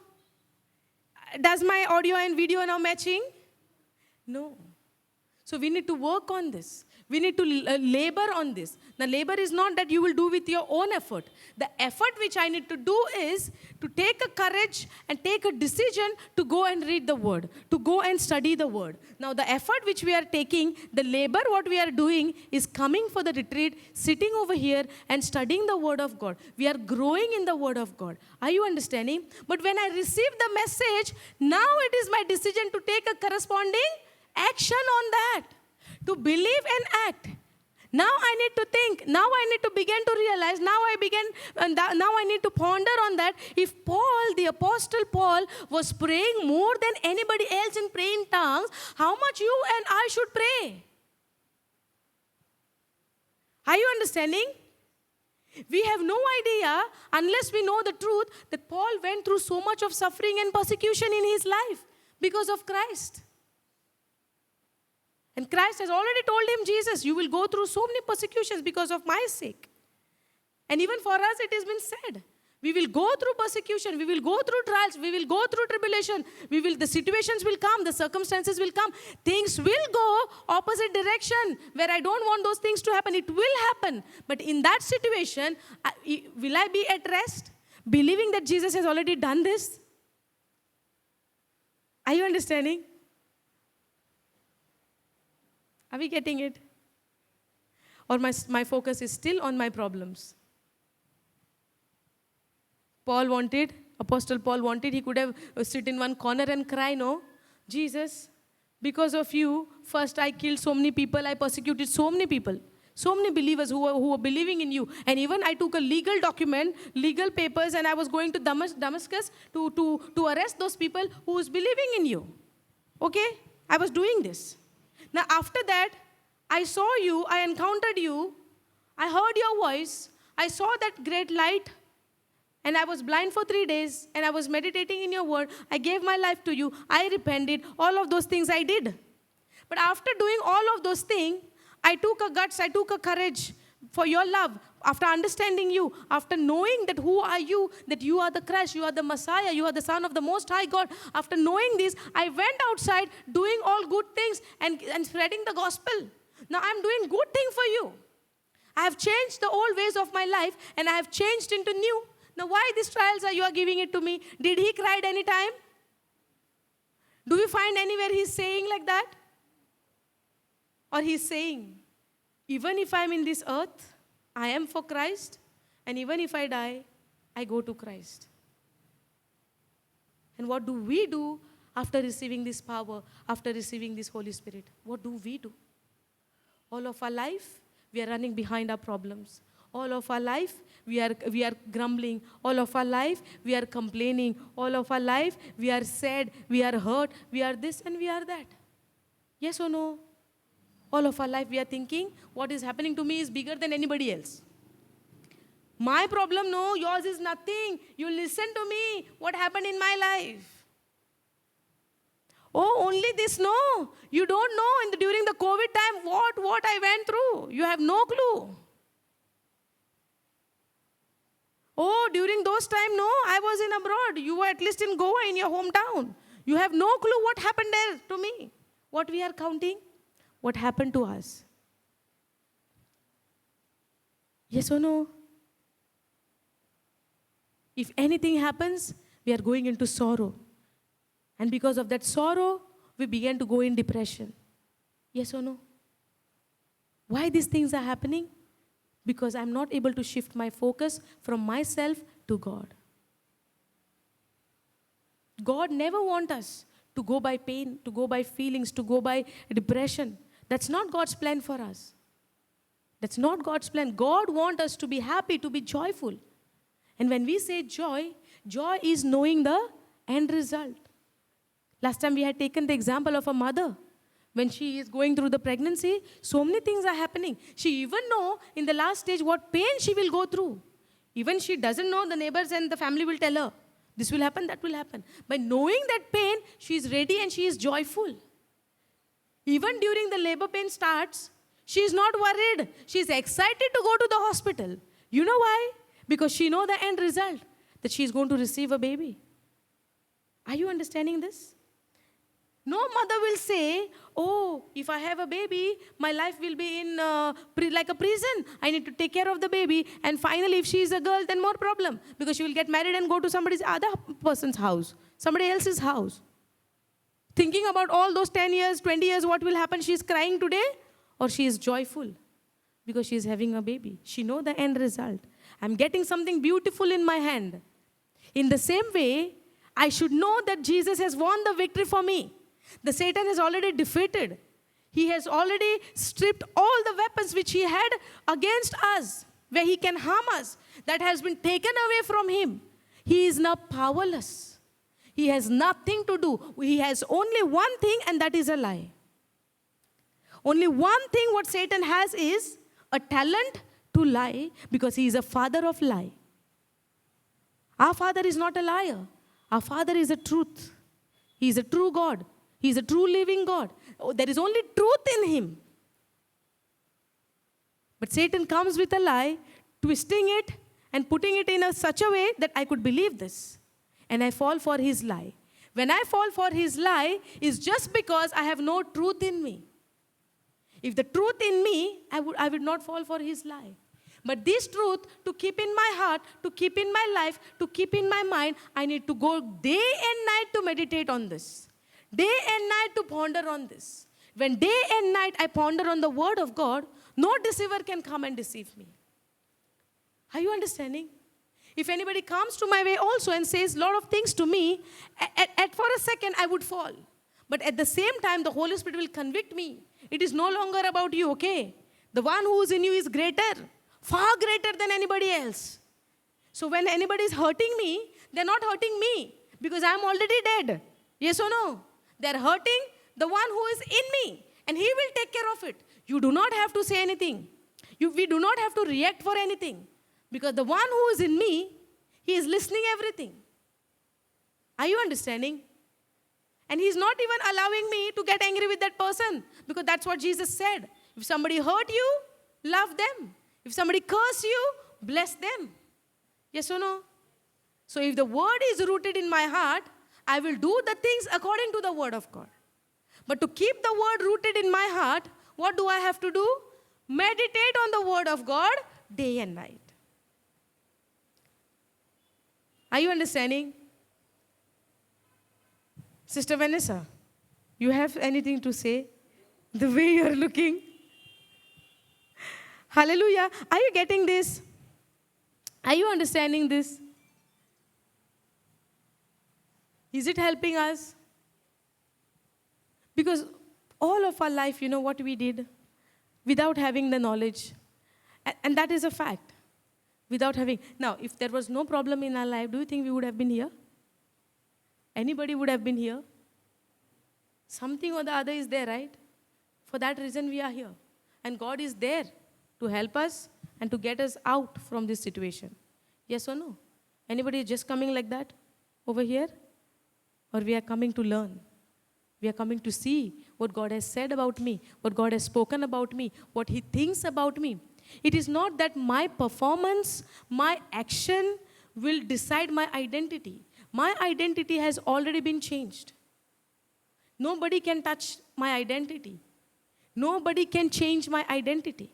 Does my audio and video now matching? No. So we need to work on this. We need to labor on this. Now, labor is not that you will do with your own effort. The effort which I need to do is to take a courage and take a decision to go and read the word, to go and study the word. Now, the effort which we are taking, the labor what we are doing is coming for the retreat, sitting over here and studying the word of God. We are growing in the word of God. Are you understanding? But when I receive the message, now it is my decision to take a corresponding action on that. To believe and act. Now I need to think. Now I need to begin to realize. Now I need to ponder on that. If Paul, the Apostle Paul, was praying more than anybody else in praying tongues, how much you and I should pray? Are you understanding? We have no idea, unless we know the truth, that Paul went through so much of suffering and persecution in his life because of Christ. And Christ has already told him, Jesus, you will go through so many persecutions because of my sake. And even for us, it has been said. We will go through persecution. We will go through trials. We will go through tribulation. The situations will come. The circumstances will come. Things will go opposite direction where I don't want those things to happen. It will happen. But in that situation, will I be at rest? Believing that Jesus has already done this? Are you understanding? Are we getting it? Or my focus is still on my problems? Apostle Paul wanted, he could have sit in one corner and cry, no? Jesus, because of you, first I killed so many people, I persecuted so many people, so many believers who were believing in you. And even I took a legal document, legal papers, and I was going to Damascus to arrest those people who was believing in you. Okay? I was doing this. Now after that, I saw you, I encountered you, I heard your voice, I saw that great light, and I was blind for 3 days, and I was meditating in your word. I gave my life to you. I repented. All of those things I did. But after doing all of those things, I took a guts, I took a courage for your love. After understanding you, after knowing that who are you, that you are the Christ, you are the Messiah, you are the Son of the Most High God. After knowing this, I went outside doing all good things and spreading the gospel. Now I'm doing good thing for you. I have changed the old ways of my life, and I have changed into new. Now, why these trials you are giving it to me? Did he cried any time? Do you find anywhere he's saying like that? Or he's saying, even if I'm in this earth, I am for Christ, and even if I die, I go to Christ. And what do we do after receiving this power, after receiving this Holy Spirit? What do we do? All of our life, we are running behind our problems. All of our life, we are grumbling. All of our life, we are complaining. All of our life, we are sad, we are hurt, we are this and we are that. Yes or no? All of our life, we are thinking, what is happening to me is bigger than anybody else. My problem, no, yours is nothing. You listen to me. What happened in my life? Oh, only this, no. You don't know during the COVID time what I went through. You have no clue. Oh, during those times, no, I was in abroad. You were at least in Goa, in your hometown. You have no clue what happened there to me. What we are counting? What happened to us? Yes or no? If anything happens, we are going into sorrow. And because of that sorrow, we began to go in depression. Yes or no? Why these things are happening? Because I'm not able to shift my focus from myself to God. God never wants us to go by pain, to go by feelings, to go by depression. That's not God's plan for us. That's not God's plan. God wants us to be happy, to be joyful. And when we say joy, joy is knowing the end result. Last time we had taken the example of a mother. When she is going through the pregnancy, so many things are happening. She even know in the last stage what pain she will go through. Even she doesn't know, the neighbors and the family will tell her, this will happen, that will happen. By knowing that pain, she is ready and she is joyful. Even during the labor pain starts, she is not worried. She is excited to go to the hospital. You know why? Because she knows the end result, that she is going to receive a baby. Are you understanding this? No mother will say, oh, if I have a baby, my life will be in like a prison. I need to take care of the baby. And finally, if she is a girl, then more problem. Because she will get married and go to somebody's other person's house, somebody else's house. Thinking about all those 10 years, 20 years, what will happen? She is crying today or she is joyful because she is having a baby. She knows the end result. I'm getting something beautiful in my hand. In the same way, I should know that Jesus has won the victory for me. The Satan has already defeated. He has already stripped all the weapons which he had against us, where he can harm us. That has been taken away from him. He is now powerless. He has nothing to do. He has only one thing, and that is a lie. Only one thing what Satan has is a talent to lie, because he is a father of lie. Our Father is not a liar. Our Father is a truth. He is a true God. He is a true living God. There is only truth in him. But Satan comes with a lie, twisting it and putting it in such a way that I could believe this. And I fall for his lie. When I fall for his lie, is just because I have no truth in me. If the truth in me, I would not fall for his lie. But this truth, to keep in my heart, to keep in my life, to keep in my mind, I need to go day and night to meditate on this. Day and night to ponder on this. When day and night I ponder on the word of God, no deceiver can come and deceive me. Are you understanding? If anybody comes to my way also and says a lot of things to me, for a second I would fall. But at the same time, the Holy Spirit will convict me. It is no longer about you, okay? The one who is in you is greater, far greater than anybody else. So when anybody is hurting me, they're not hurting me because I'm already dead. Yes or no? They're hurting the one who is in me, and he will take care of it. You do not have to say anything. We do not have to react for anything. Because the one who is in me, he is listening everything. Are you understanding? And he's not even allowing me to get angry with that person. Because that's what Jesus said. If somebody hurt you, love them. If somebody curse you, bless them. Yes or no? So if the word is rooted in my heart, I will do the things according to the word of God. But to keep the word rooted in my heart, what do I have to do? Meditate on the word of God day and night. Are you understanding? Sister Vanessa, you have anything to say? The way you are looking. Hallelujah. Are you getting this? Are you understanding this? Is it helping us? Because all of our life, you know what we did without having the knowledge. And that is a fact. Without having. Now, if there was no problem in our life, do you think we would have been here? Anybody would have been here? Something or the other is there, right? For that reason, we are here. And God is there to help us and to get us out from this situation. Yes or no? Anybody just coming like that over here? Or we are coming to learn? We are coming to see what God has said about me, what God has spoken about me, what He thinks about me. It is not that my performance, my action will decide my identity. My identity has already been changed. Nobody can touch my identity. Nobody can change my identity.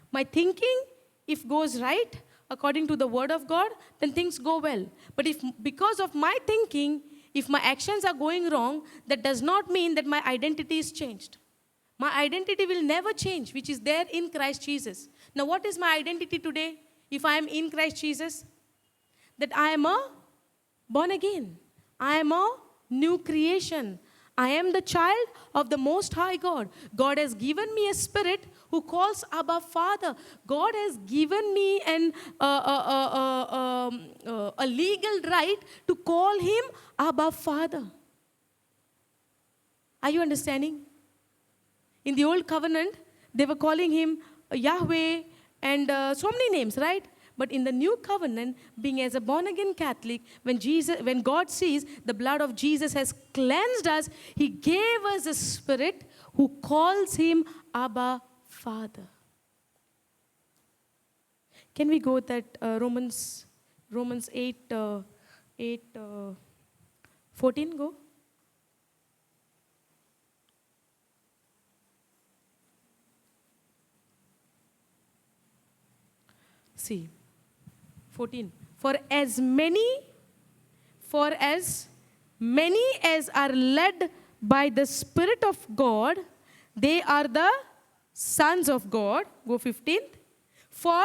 My thinking, if goes right, according to the word of God, then things go well. But if because of my thinking, if my actions are going wrong, that does not mean that my identity is changed. My identity will never change, which is there in Christ Jesus. Now, what is my identity today, if I am in Christ Jesus? That I am a born again. I am a new creation. I am the child of the Most High God. God has given me a spirit who calls Abba Father. God has given me a legal right to call Him Abba Father. Are you understanding? In the Old Covenant, they were calling Him Yahweh and so many names, right? But in the New Covenant, being as a born-again Catholic, when God sees the blood of Jesus has cleansed us, He gave us a spirit who calls Him Abba Father. Can we go with that Romans 8, 14, go? See, 14. For as many as are led by the Spirit of God, they are the sons of God. Go 15th. For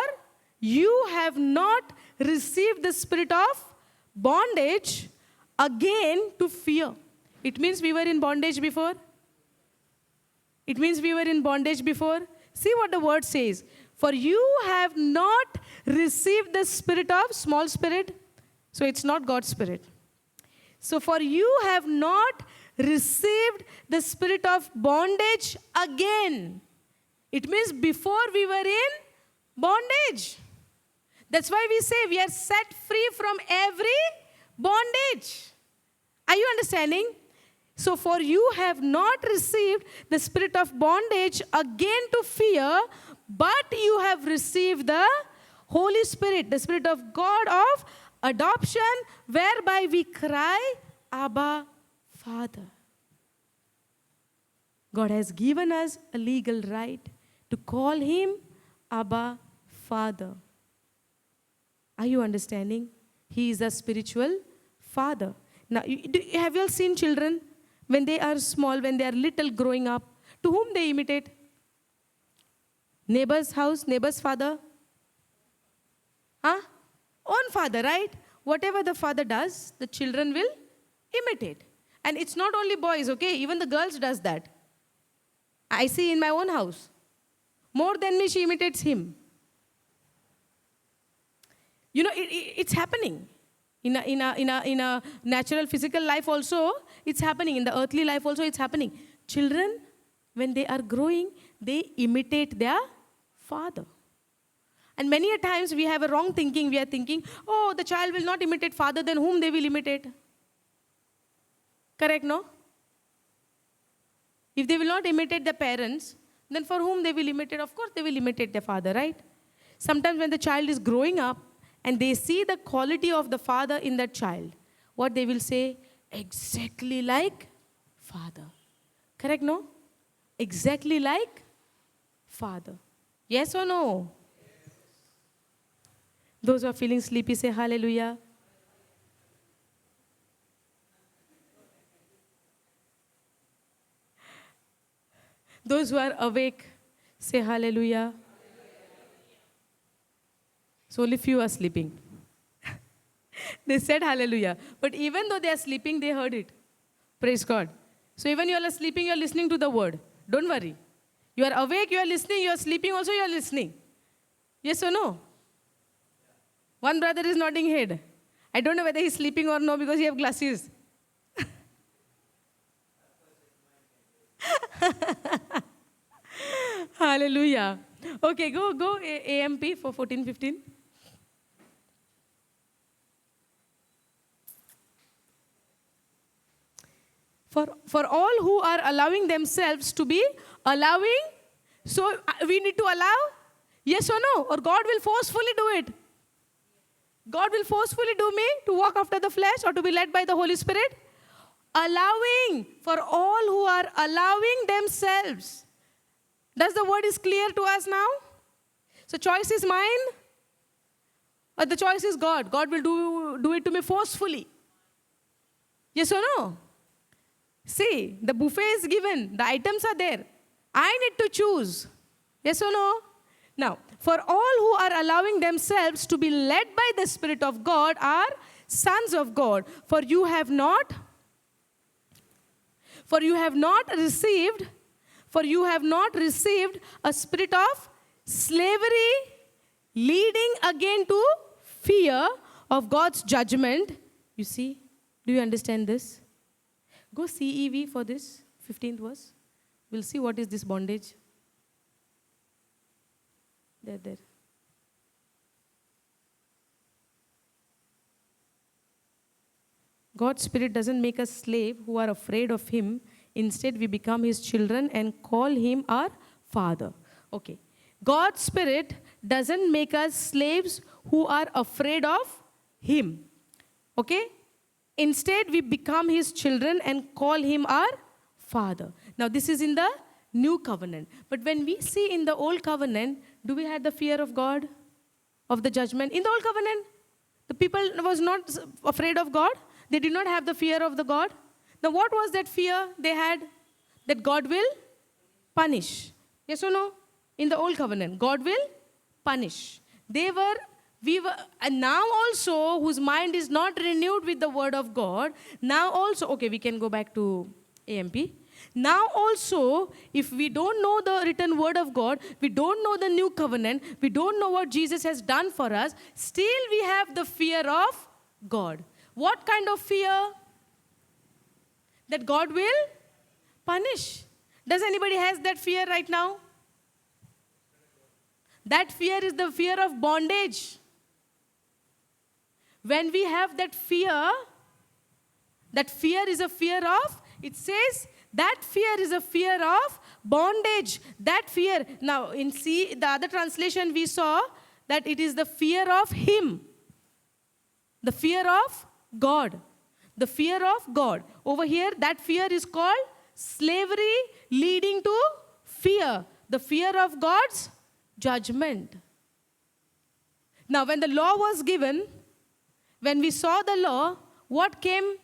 you have not received the spirit of bondage again to fear. It means we were in bondage before. It means we were in bondage before. See what the word says. For you have not received the spirit of small spirit. So it's not God's spirit. So for you have not received the spirit of bondage again. It means before we were in bondage. That's why we say we are set free from every bondage. Are you understanding? So for you have not received the spirit of bondage again to fear, but you have received the Holy Spirit, the Spirit of God of adoption, whereby we cry, Abba, Father. God has given us a legal right to call him Abba, Father. Are you understanding? He is a spiritual father. Now, have you all seen children when they are small, when they are little growing up, to whom they imitate? Neighbor's house, neighbor's father? Huh? Own father, right? Whatever the father does, the children will imitate. And it's not only boys, okay? Even the girls does that. I see in my own house. More than me, she imitates him. You know, it's happening. In a natural physical life also, it's happening. In the earthly life also, it's happening. Children, when they are growing, they imitate their father. And many a times we have a wrong thinking. We are thinking, oh, the child will not imitate father, then whom they will imitate? Correct, no? If they will not imitate their parents, then for whom they will imitate? Of course, they will imitate their father, right? Sometimes when the child is growing up and they see the quality of the father in that child, what they will say? Exactly like father. Correct, no? Exactly like father. Yes or no? Yes. Those who are feeling sleepy, say hallelujah. Those who are awake, say hallelujah. So only few are sleeping. They said hallelujah. But even though they are sleeping, they heard it. Praise God. So even you are sleeping, you are listening to the word. Don't worry. You are awake, you are listening, you are sleeping also, you are listening. Yes or no? One brother is nodding head. I don't know whether he's sleeping or no because he have glasses. Hallelujah. Okay, go AMP for 14:15. For all who are allowing themselves to be allowing, so we need to allow? Yes or no? Or God will forcefully do it? God will forcefully do me to walk after the flesh or to be led by the Holy Spirit? Allowing, for all who are allowing themselves. Does the word is clear to us now? So choice is mine or the choice is God? God will do it to me forcefully. Yes or no? See, the buffet is given. The items are there. I need to choose. Yes or no? Now, for all who are allowing themselves to be led by the Spirit of God are sons of God. For you have not received a spirit of slavery leading again to fear of God's judgment. You see? Do you understand this? Go CEV for this 15th verse. We'll see what is this bondage. There. God's Spirit doesn't make us slave who are afraid of Him. Instead, we become His children and call Him our Father. Okay. God's Spirit doesn't make us slaves who are afraid of Him. Okay? Instead, we become His children and call Him our Father. Now, this is in the New Covenant. But when we see in the Old Covenant, do we have the fear of God? Of the judgment? In the Old Covenant, the people was not afraid of God. They did not have the fear of the God. Now, what was that fear they had? That God will punish. Yes or no? In the Old Covenant, God will punish. And now also, whose mind is not renewed with the word of God, now also, okay, we can go back to AMP. Now also, if we don't know the written word of God, we don't know the new covenant, we don't know what Jesus has done for us, still we have the fear of God. What kind of fear? That God will punish. Does anybody has that fear right now? That fear is the fear of bondage. When we have that fear is a fear of, it says, that fear is a fear of bondage. That fear. Now, in the other translation we saw, that it is the fear of Him. The fear of God. The fear of God. Over here, that fear is called slavery leading to fear. The fear of God's judgment. Now, when the law was given, when we saw the law, what came?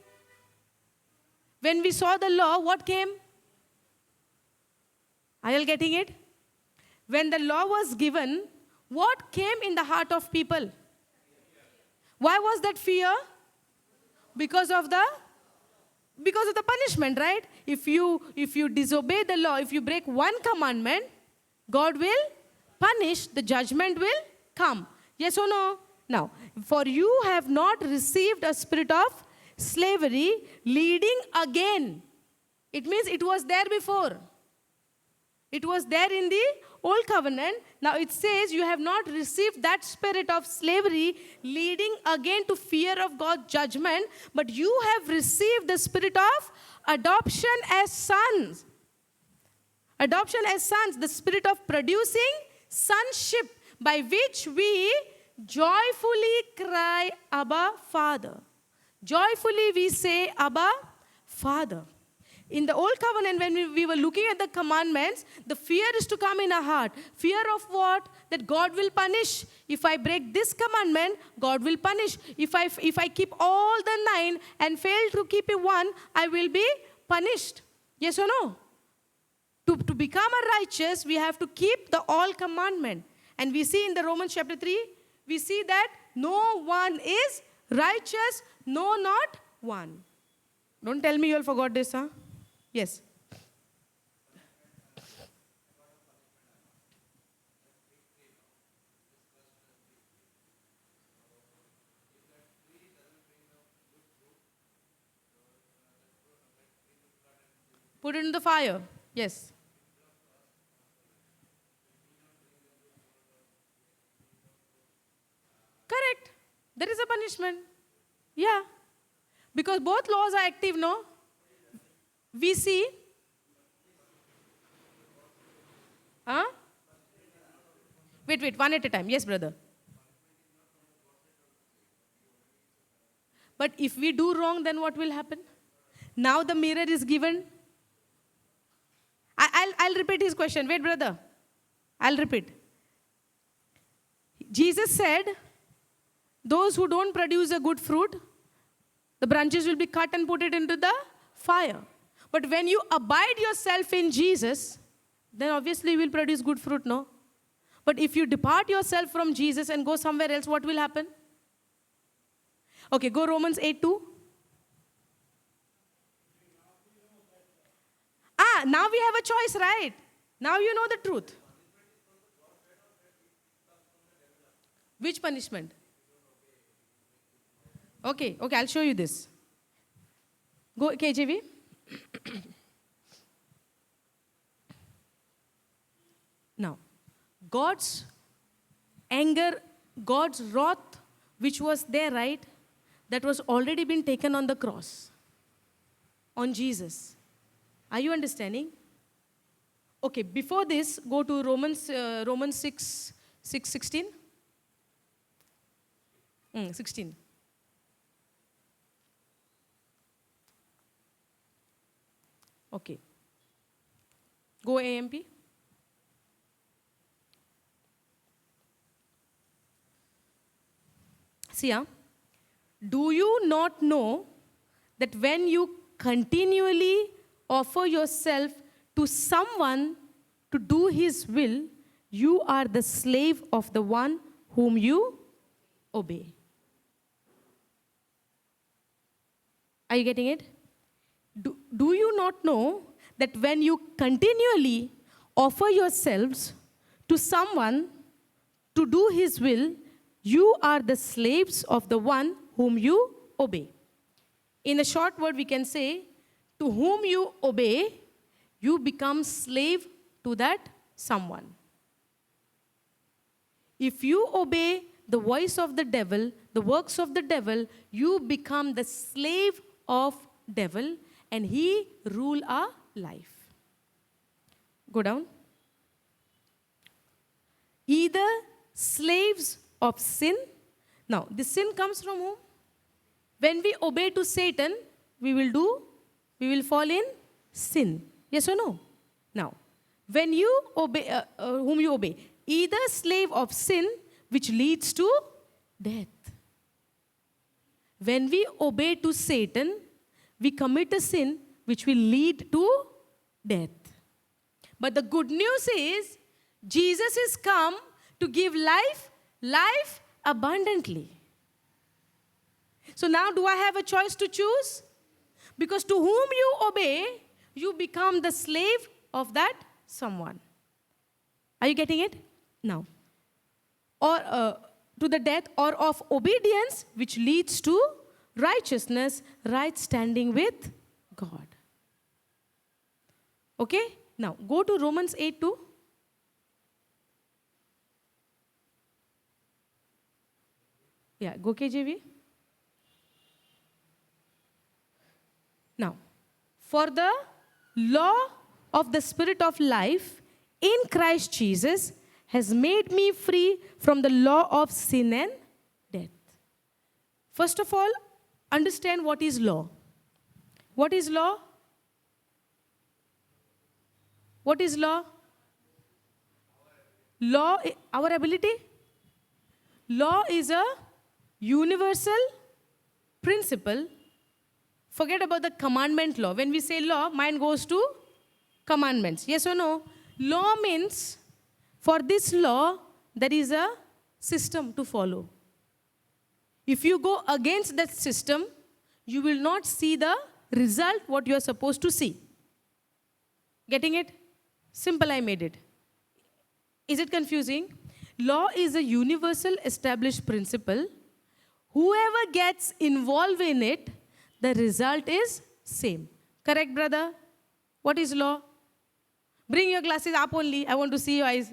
When we saw the law, what came? Are you all getting it? When the law was given, what came in the heart of people? Why was that fear? Because of the punishment, right? If you disobey the law, if you break one commandment, God will punish, the judgment will come. Yes or no? Now, for you have not received a spirit of slavery leading again. It means it was there before. It was there in the old covenant. Now it says you have not received that spirit of slavery leading again to fear of God's judgment, but you have received the spirit of adoption as sons. Adoption as sons, the spirit of producing sonship, by which we joyfully cry, Abba, Father. Joyfully we say, Abba, Father. In the old covenant, when we were looking at the commandments, the fear is to come in our heart. Fear of what? That God will punish. If I break this commandment, God will punish. If I keep all the 9 and fail to keep it 1, I will be punished. Yes or no? To become a righteous, we have to keep the all commandment. And we see in the Romans chapter 3, we see that no one is righteous, no, not one. Don't tell me you all forgot this, huh? Yes. Put it in the fire. Yes. Correct. There is a punishment. Yeah. Because both laws are active, no? We see. Huh? Wait, one at a time. Yes, brother. But if we do wrong, then what will happen? Now the mirror is given. I'll repeat his question. Wait, brother. I'll repeat. Jesus said, those who don't produce a good fruit, the branches will be cut and put it into the fire. But when you abide yourself in Jesus, then obviously you will produce good fruit, no? But if you depart yourself from Jesus and go somewhere else, what will happen? Okay, go Romans 8:2. Now we have a choice, right? Now you know the truth. Which punishment? Okay, I'll show you this. Go, KJV. Now, God's anger, God's wrath, which was there, right? That was already been taken on the cross, on Jesus. Are you understanding? Okay, before this, go to Romans 6:16. 16. Okay. Go AMP. See, do you not know that when you continually offer yourself to someone to do his will, you are the slave of the one whom you obey? Are you getting it? Do you not know that when you continually offer yourselves to someone to do his will, you are the slaves of the one whom you obey? In a short word, we can say, to whom you obey, you become slave to that someone. If you obey the voice of the devil, the works of the devil, you become the slave of devil, and he rule our life. Go down. Either slaves of sin. Now, the sin comes from whom? When we obey to Satan, we will fall in sin. Yes or no? Now, when you obey, whom you obey, either slave of sin, which leads to death. When we obey to Satan, we commit a sin which will lead to death. But the good news is, Jesus is come to give life abundantly. So now do I have a choice to choose? Because to whom you obey, you become the slave of that someone. Are you getting it? Now. Or to the death, or of obedience, which leads to righteousness, right standing with God. Okay? Now, go to Romans 8:2. Yeah, go KJV. Now, for the law of the Spirit of life in Christ Jesus has made me free from the law of sin and death. First of all, understand what is law. What is law? What is law? Law, our ability. Law is a universal principle. Forget about the commandment law. When we say law, mind goes to commandments. Yes or no? Law means, for this law, there is a system to follow. If you go against that system, you will not see the result what you are supposed to see. Getting it? Simple, I made it. Is it confusing? Law is a universal established principle. Whoever gets involved in it, the result is same. Correct, brother? What is law? Bring your glasses up only. I want to see your eyes.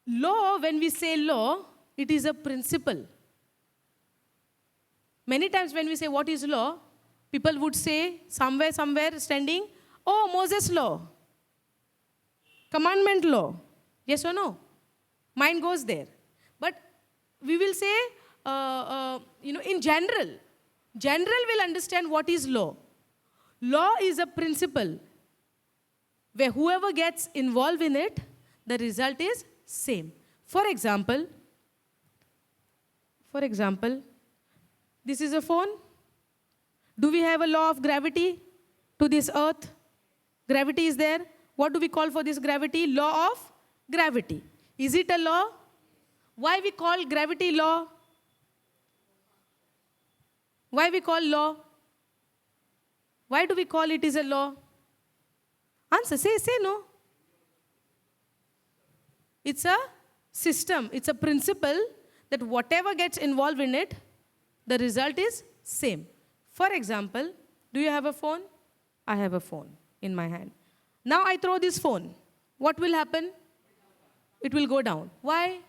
Law, when we say law, it is a principle. Many times when we say what is law, people would say somewhere standing, oh, Moses law, commandment law. Yes or no? Mind goes there. But we will say, in general will understand what is law. Law is a principle where whoever gets involved in it, the result is same. For example, this is a phone. Do we have a law of gravity to this earth? Gravity is there. What do we call for this gravity? Law of gravity. Is it a law? Why we call gravity law? Why we call law? Why do we call it is a law? Answer, say no. It's a system, it's a principle that whatever gets involved in it, the result is same. For example, do you have a phone? I have a phone in my hand. Now I throw this phone. What will happen? It will go down. Why?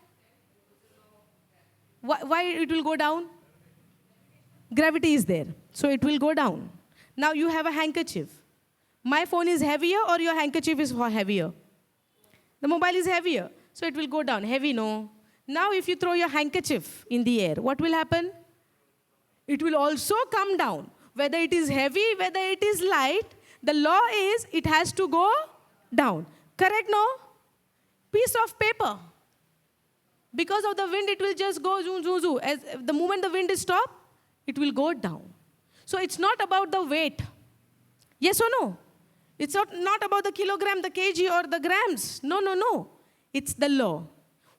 Why it will go down? Gravity is there, so it will go down. Now you have a handkerchief. My phone is heavier or your handkerchief is heavier? The mobile is heavier, so it will go down. Heavy, no. Now if you throw your handkerchief in the air, what will happen? It will also come down. Whether it is heavy, whether it is light, the law is it has to go down. Correct, no? Piece of paper. Because of the wind, it will just go zoom, zoom, zoom. As the moment the wind is stopped, it will go down. So it's not about the weight. Yes or no? It's not about the kilogram, the kg, or the grams. No. It's the law.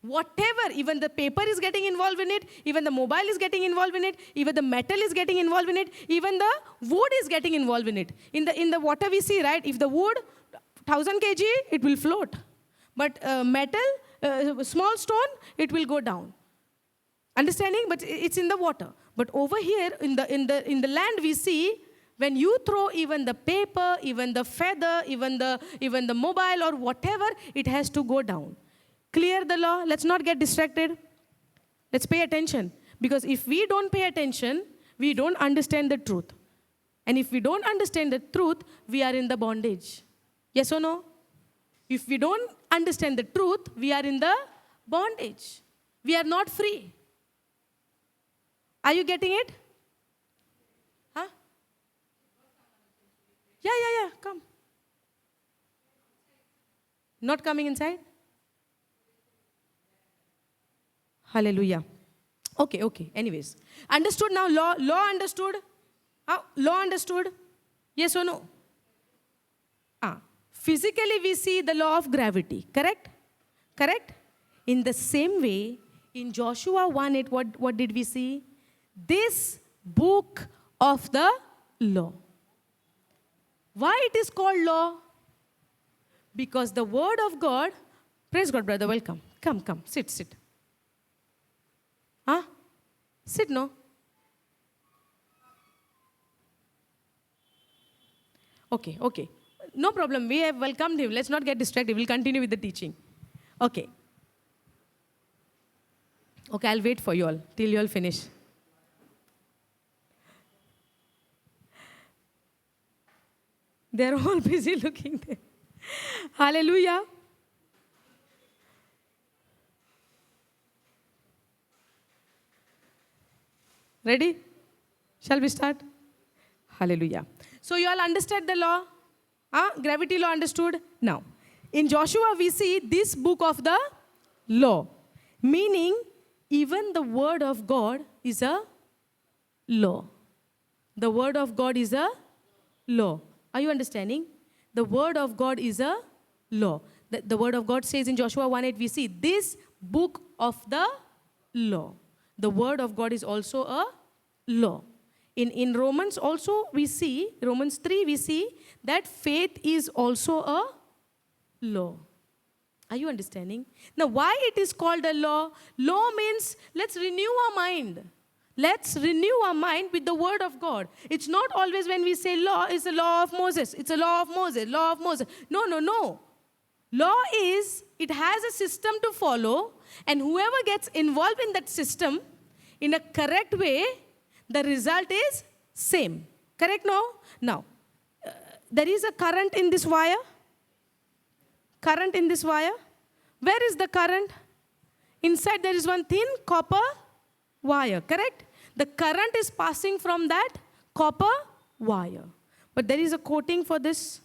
Whatever, even the paper is getting involved in it, even the mobile is getting involved in it, even the metal is getting involved in it, even the wood is getting involved in it. In the water we see, right? If the wood, 1000 kg, it will float. But metal, small stone, it will go down. Understanding? But it's in the water. But over here, in the land, we see when you throw even the paper, even the feather, even the mobile or whatever, it has to go down. Clear the law? Let's not get distracted. Let's pay attention. Because if we don't pay attention, we don't understand the truth. And if we don't understand the truth, we are in the bondage. Yes or no? If we don't understand the truth, we are in the bondage. We are not free. Are you getting it? Huh? Yeah. Come. Not coming inside? Hallelujah. Okay. Anyways. Understood now? Law understood? Law understood? Yes or no? Physically we see the law of gravity. Correct? In the same way, in Joshua 1:8, what did we see? This book of the law. Why it is called law? Because the word of God, praise God, brother, welcome. Come, sit. Sit, no? Okay. No problem, we have welcomed him. Let's not get distracted. We'll continue with the teaching. Okay, I'll wait for you all till you all finish. They're all busy looking there. Hallelujah. Ready? Shall we start? Hallelujah. So you all understand the law? Gravity law understood? Now, in Joshua we see this book of the law. Meaning, even the word of God is a law. The word of God is a law. Are you understanding? The word of God is a law. The word of God says in Joshua 1:8, we see this book of the law. The word of God is also a law. In Romans also we see, Romans 3 we see that faith is also a law. Are you understanding? Now why it is called a law? Law means let's renew our mind. Let's renew our mind with the word of God. It's not always when we say law, it's the law of Moses. It's a law of Moses, law of Moses. No. Law is, it has a system to follow, and whoever gets involved in that system in a correct way, the result is same. Correct now? Now, there is a current in this wire. Current in this wire. Where is the current? Inside there is one thin copper wire, correct? The current is passing from that copper wire. But there is a coating for this.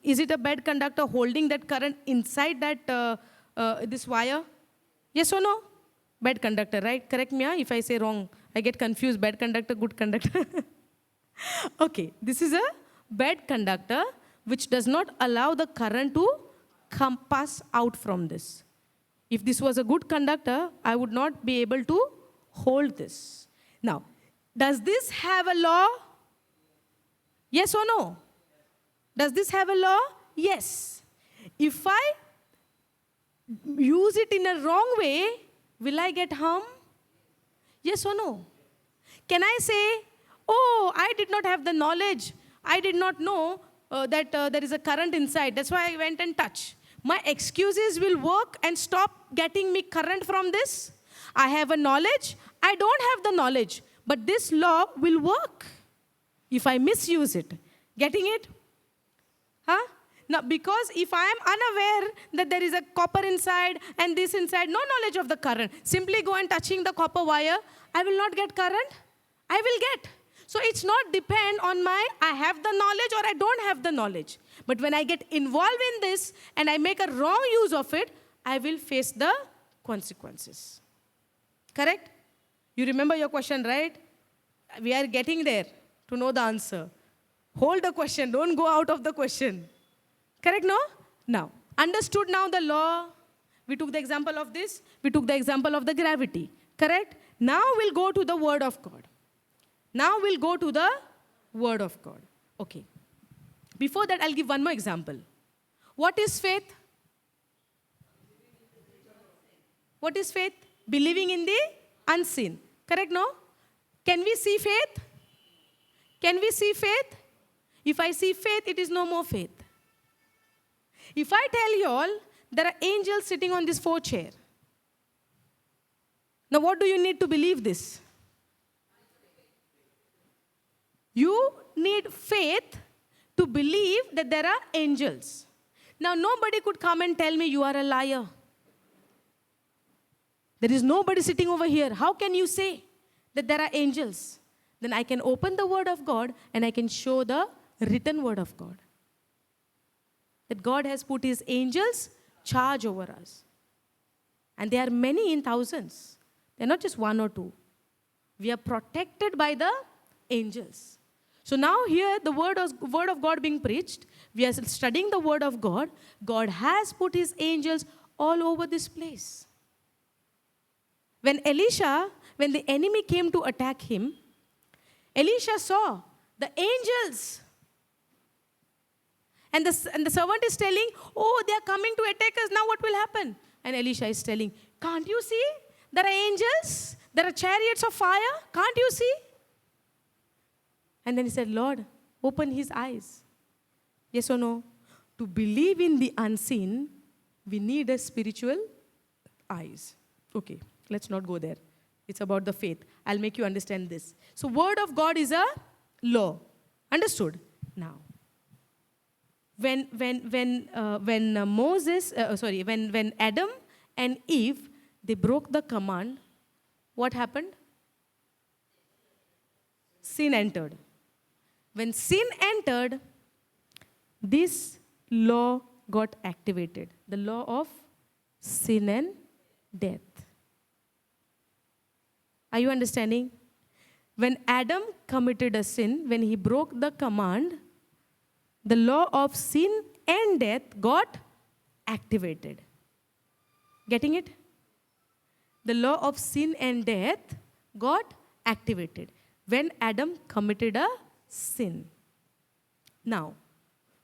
Is it a bad conductor holding that current inside that this wire? Yes or no? Bad conductor, right? Correct me if I say wrong. I get confused. Bad conductor, good conductor. Okay, this is a bad conductor which does not allow the current to pass out from this. If this was a good conductor, I would not be able to hold this. Now, does this have a law? Yes or no? Does this have a law? Yes. If I use it in a wrong way, will I get harm? Yes or no? Can I say, oh, I did not have the knowledge. I did not know that there is a current inside. That's why I went and touched. My excuses will work and stop getting me current from this. I have a knowledge. I don't have the knowledge. But this law will work if I misuse it. Getting it? Now, because if I am unaware that there is a copper inside and this inside, no knowledge of the current, simply go and touching the copper wire, I will not get current. I will get. So it's not depend on I have the knowledge or I don't have the knowledge. But when I get involved in this and I make a wrong use of it, I will face the consequences. Correct? You remember your question, right? We are getting there to know the answer. Hold the question. Don't go out of the question. Correct, no? Now, understood now the law. We took the example of this. We took the example of the gravity. Correct? Now we'll go to the word of God. Now we'll go to the word of God. Okay. Before that, I'll give one more example. What is faith? What is faith? Believing in the unseen. Correct, no? Can we see faith? Can we see faith? If I see faith, it is no more faith. If I tell you all, there are angels sitting on this 4 chair. Now, what do you need to believe this? You need faith to believe that there are angels. Now, nobody could come and tell me you are a liar. There is nobody sitting over here. How can you say that there are angels? Then I can open the Word of God and I can show the written Word of God. That God has put His angels charge over us. And they are many in thousands. They're not just one or two. We are protected by the angels. So now here the word of God being preached. We are studying the Word of God. God has put His angels all over this place. When the enemy came to attack him, Elisha saw the angels. And the servant is telling, oh, they are coming to attack us. Now what will happen? And Elisha is telling, can't you see? There are angels. There are chariots of fire. Can't you see? And then he said, Lord, open his eyes. Yes or no? To believe in the unseen, we need a spiritual eyes. Okay, let's not go there. It's about the faith. I'll make you understand this. So Word of God is a law. Understood? Now, when Adam and Eve, they broke the command, what happened? Sin entered. When sin entered, this law got activated. The law of sin and death. Are you understanding? When Adam committed a sin, when he broke the command, the law of sin and death got activated. Getting it? The law of sin and death got activated when Adam committed a sin. Now,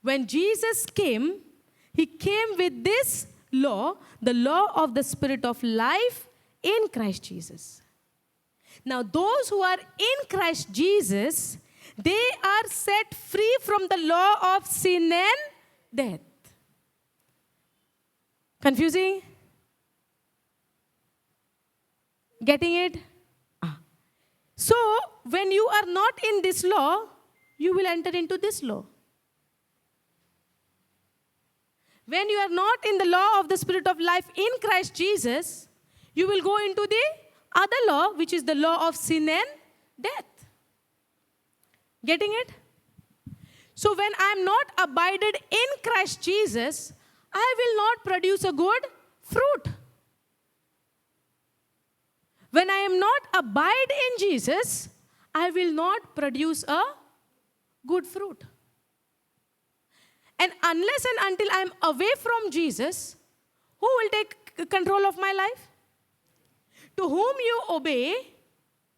when Jesus came, He came with this law, the law of the Spirit of life in Christ Jesus. Now, those who are in Christ Jesus, they are set free from the law of sin and death. Confusing? Getting it? So, when you are not in this law, you will enter into this law. When you are not in the law of the Spirit of life in Christ Jesus, you will go into the other law, which is the law of sin and death. Getting it? So when I am not abided in Christ Jesus, I will not produce a good fruit. When I am not abide in Jesus, I will not produce a good fruit. And unless and until I am away from Jesus, who will take control of my life? To whom you obey,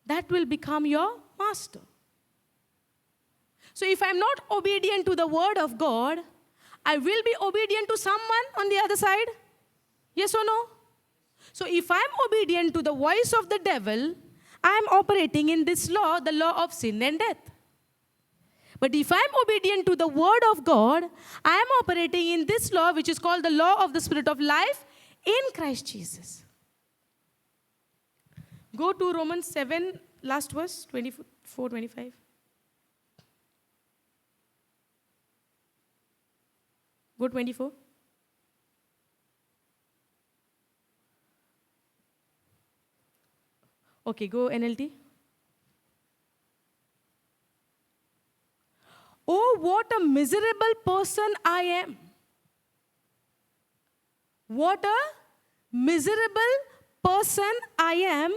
that will become your master. So if I am not obedient to the Word of God, I will be obedient to someone on the other side. Yes or no? So if I am obedient to the voice of the devil, I am operating in this law, the law of sin and death. But if I am obedient to the Word of God, I am operating in this law, which is called the law of the Spirit of life in Christ Jesus. Go to Romans 7, last verse, 24, 25. Go 24. Okay, go NLT. Oh, what a miserable person I am. What a miserable person I am.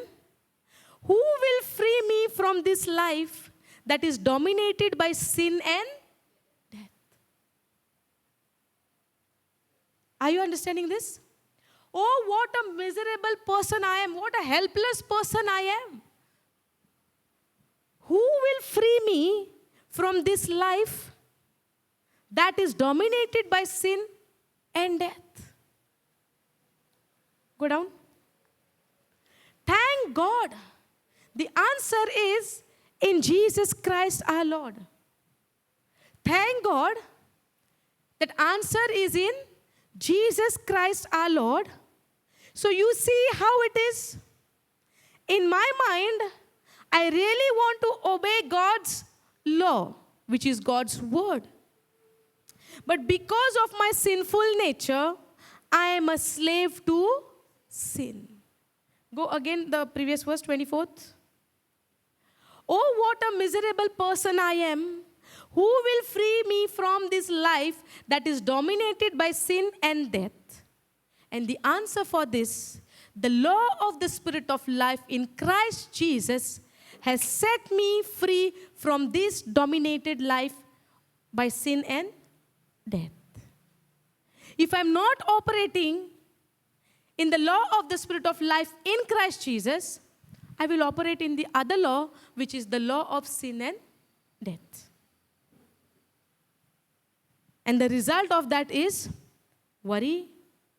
Who will free me from this life that is dominated by sin and death? Are you understanding this? Oh, what a miserable person I am. What a helpless person I am. Who will free me from this life that is dominated by sin and death? Go down. Thank God. The answer is in Jesus Christ our Lord. Thank God. That answer is in Jesus Christ our Lord. So you see how it is. In my mind, I really want to obey God's law, which is God's word. But because of my sinful nature, I am a slave to sin. Go again, the previous verse, 24th. Oh, what a miserable person I am. Who will free me from this life that is dominated by sin and death? And the answer for this, the law of the Spirit of life in Christ Jesus has set me free from this dominated life by sin and death. If I'm not operating in the law of the Spirit of life in Christ Jesus, I will operate in the other law, which is the law of sin and death. And the result of that is worry,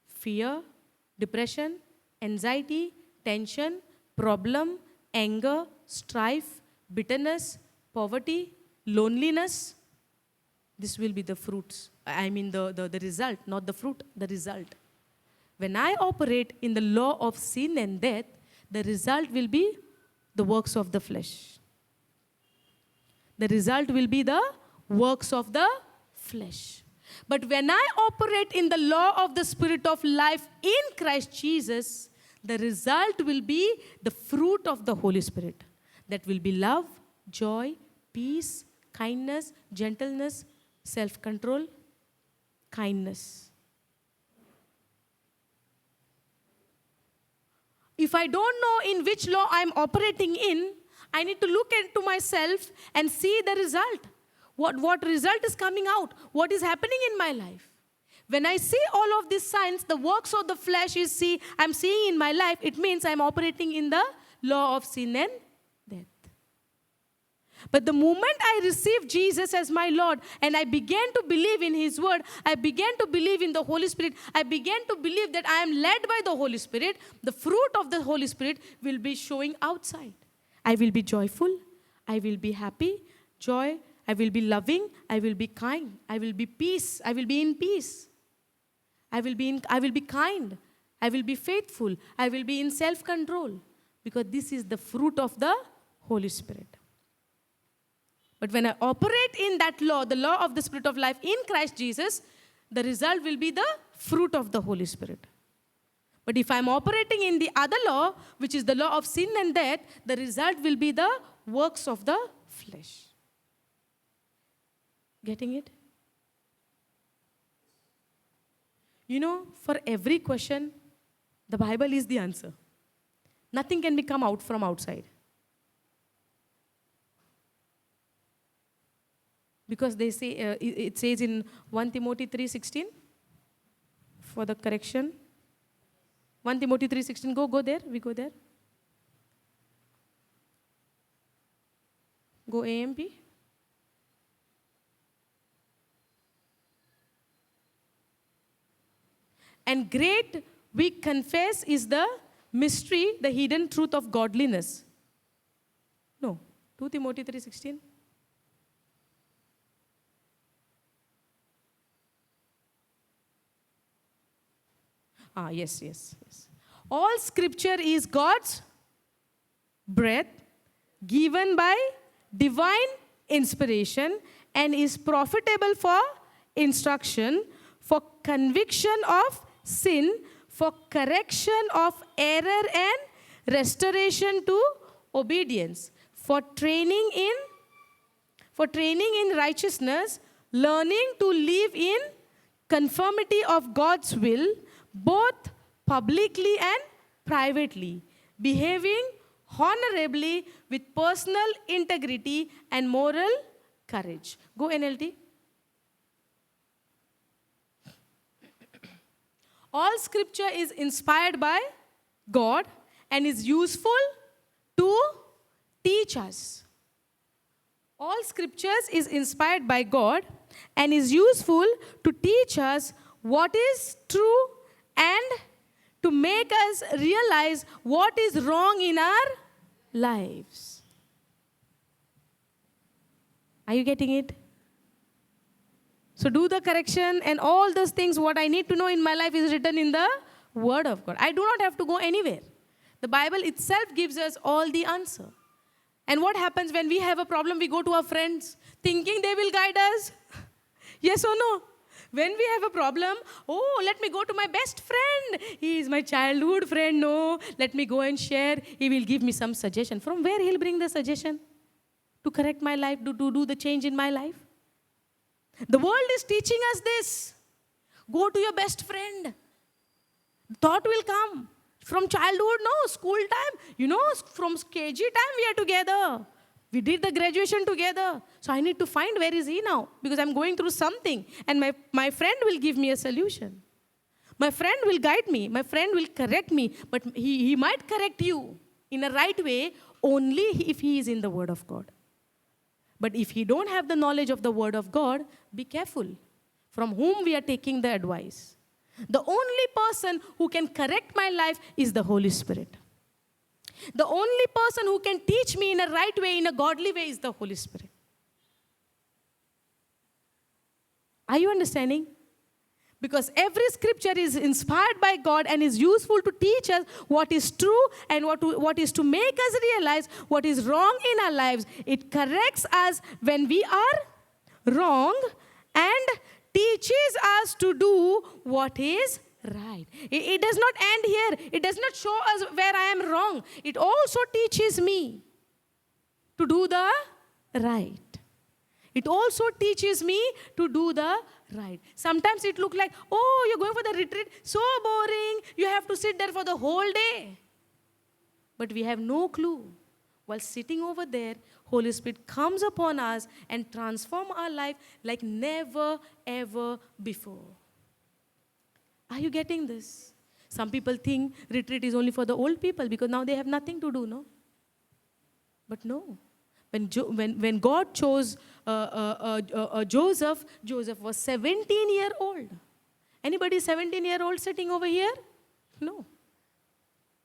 fear, depression, anxiety, tension, problem, anger, strife, bitterness, poverty, loneliness. This will be the fruits. The result, not the fruit, the result. When I operate in the law of sin and death, the result will be the works of the flesh. The result will be the works of the flesh. But when I operate in the law of the Spirit of life in Christ Jesus, the result will be the fruit of the Holy Spirit. That will be love, joy, peace, kindness, gentleness, self-control, kindness. If I don't know in which law I'm operating in, I need to look into myself and see the result. What result is coming out? What is happening in my life? When I see all of these signs, the works of the flesh I'm seeing in my life, it means I'm operating in the law of sin and death. But the moment I received Jesus as my Lord and I began to believe in His word, I began to believe in the Holy Spirit, I began to believe that I am led by the Holy Spirit, the fruit of the Holy Spirit will be showing outside. I will be joyful, I will be happy, joy, I will be loving, I will be kind, I will be peace, I will be in peace. I will be kind, I will be faithful, I will be in self-control, because this is the fruit of the Holy Spirit. But when I operate in that law, the law of the Spirit of life in Christ Jesus, the result will be the fruit of the Holy Spirit. But if I'm operating in the other law, which is the law of sin and death, the result will be the works of the flesh. Getting it? You know, for every question, the Bible is the answer. Nothing can come out from outside. Because they say, it says in 1 Timothy 3:16, for the correction. 1 Timothy 3:16, go there, we go there. Go AMP. And great, we confess, is the mystery, the hidden truth of godliness. No, 2 Timothy 3:16. Yes. All scripture is God's breath, given by divine inspiration, and is profitable for instruction, for conviction of sin, for correction of error and restoration to obedience, for training in righteousness, learning to live in conformity of God's will, both publicly and privately, behaving honorably with personal integrity and moral courage. Go NLT. All scripture is inspired by God and is useful to teach us. All scriptures is inspired by God and is useful to teach us what is true and to make us realize what is wrong in our lives. Are you getting it? So do the correction and all those things, what I need to know in my life is written in the Word of God. I do not have to go anywhere. The Bible itself gives us all the answer. And what happens when we have a problem, we go to our friends thinking they will guide us? Yes or no? When we have a problem, oh, let me go to my best friend. He is my childhood friend. No, let me go and share. He will give me some suggestion. From where he'll bring the suggestion? To correct my life, to do the change in my life? The world is teaching us this. Go to your best friend. Thought will come. From childhood, no, school time. From KG time, we are together. We did the graduation together. So I need to find where is he now, because I'm going through something. And my friend will give me a solution. My friend will guide me. My friend will correct me. But he might correct you in a right way only if he is in the Word of God. But if he don't have the knowledge of the Word of God, be careful from whom we are taking the advice. The only person who can correct my life is the Holy Spirit. The only person who can teach me in a right way, in a godly way, is the Holy Spirit. Are you understanding? Because every scripture is inspired by God and is useful to teach us what is true and what is to make us realize what is wrong in our lives. It corrects us when we are wrong and teaches us to do what is right. It does not end here. It does not show us where I am wrong. It also teaches me to do the right. It also teaches me to do the right. Sometimes it looks like, oh, you're going for the retreat. So boring. You have to sit there for the whole day. But we have no clue. While sitting over there, Holy Spirit comes upon us and transforms our life like never, ever before. Are you getting this? Some people think retreat is only for the old people because now they have nothing to do, no? But no. When God chose Joseph was 17-year-old. Anybody 17-year-old sitting over here? No.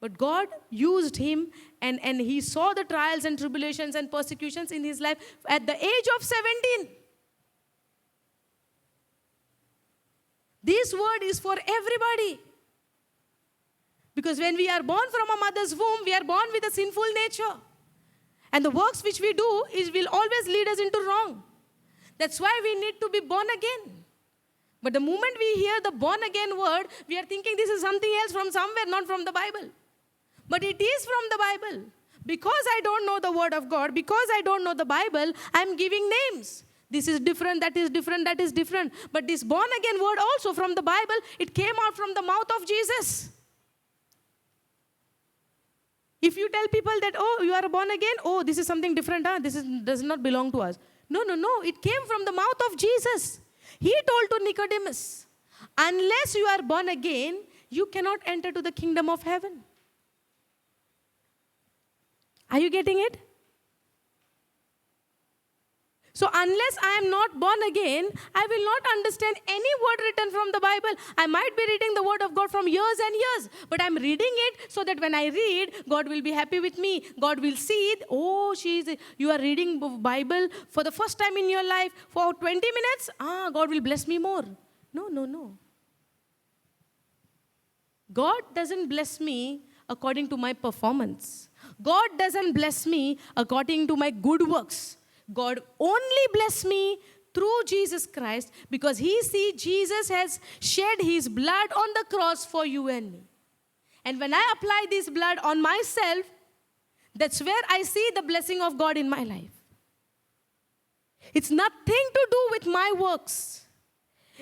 But God used him and he saw the trials and tribulations and persecutions in his life at the age of 17. This word is for everybody. Because when we are born from a mother's womb, we are born with a sinful nature. And the works which we do will always lead us into wrong. That's why we need to be born again. But the moment we hear the born again word, we are thinking this is something else from somewhere, not from the Bible. But it is from the Bible. Because I don't know the word of God, because I don't know the Bible, I'm giving names. This is different, that is different, that is different. But this born again word also from the Bible, it came out from the mouth of Jesus. If you tell people that, oh, you are born again, oh, this is something different, does not belong to us. No, it came from the mouth of Jesus. He told to Nicodemus, unless you are born again, you cannot enter to the kingdom of heaven. Are you getting it? So unless I am not born again, I will not understand any word written from the Bible. I might be reading the word of God from years and years, but I'm reading it so that when I read, God will be happy with me. God will see it. Oh, you are reading Bible for the first time in your life for 20 minutes. God will bless me more. No. God doesn't bless me according to my performance. God doesn't bless me according to my good works. God only bless me through Jesus Christ because he sees Jesus has shed his blood on the cross for you and me. And when I apply this blood on myself, that's where I see the blessing of God in my life. It's nothing to do with my works.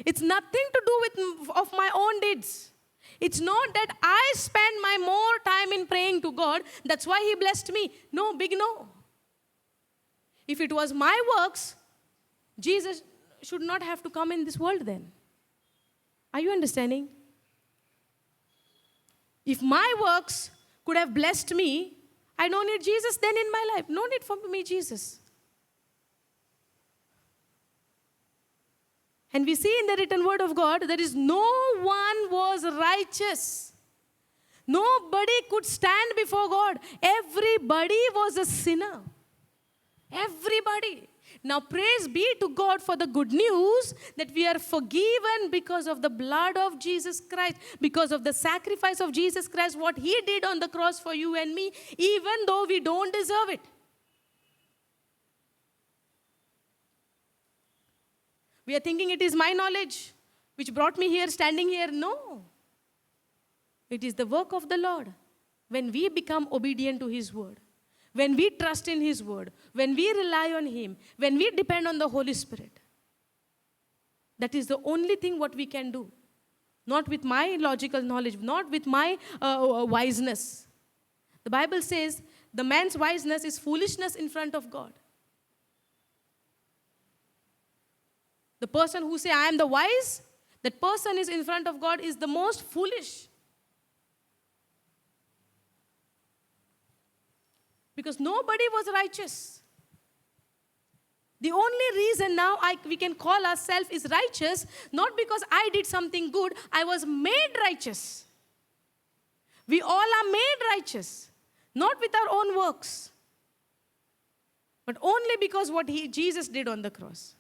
It's nothing to do of my own deeds. It's not that I spend my more time in praying to God. That's why he blessed me. No, big no. If it was my works, Jesus should not have to come in this world then. Are you understanding? If my works could have blessed me, I don't need Jesus then in my life. No need for me, Jesus. And we see in the written word of God, there is no one was righteous. Nobody could stand before God. Everybody was a sinner. Everybody. Now praise be to God for the good news that we are forgiven because of the blood of Jesus Christ, because of the sacrifice of Jesus Christ, what he did on the cross for you and me, even though we don't deserve it. We are thinking it is my knowledge. which brought me here, standing here. No. It is the work of the Lord. When we become obedient to His word, when we trust in His word, when we rely on Him, when we depend on the Holy Spirit, that is the only thing what we can do. Not with my logical knowledge, not with my wiseness. The Bible says the man's wiseness is foolishness in front of God. The person who say, I am the wise, that person is in front of God is the most foolish. Because nobody was righteous. The only reason now we can call ourselves is righteous, not because I did something good, I was made righteous. We all are made righteous, not with our own works, but only because what Jesus did on the cross.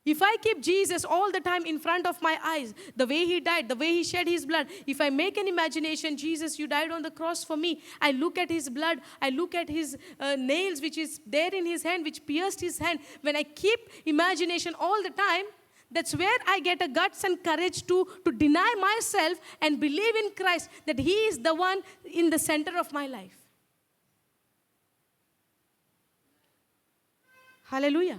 If I keep Jesus all the time in front of my eyes, the way He died, the way He shed His blood, if I make an imagination, Jesus, you died on the cross for me. I look at His blood, I look at His nails, which is there in His hand, which pierced His hand. When I keep imagination all the time, that's where I get a guts and courage to deny myself and believe in Christ, that He is the one in the center of my life. Hallelujah.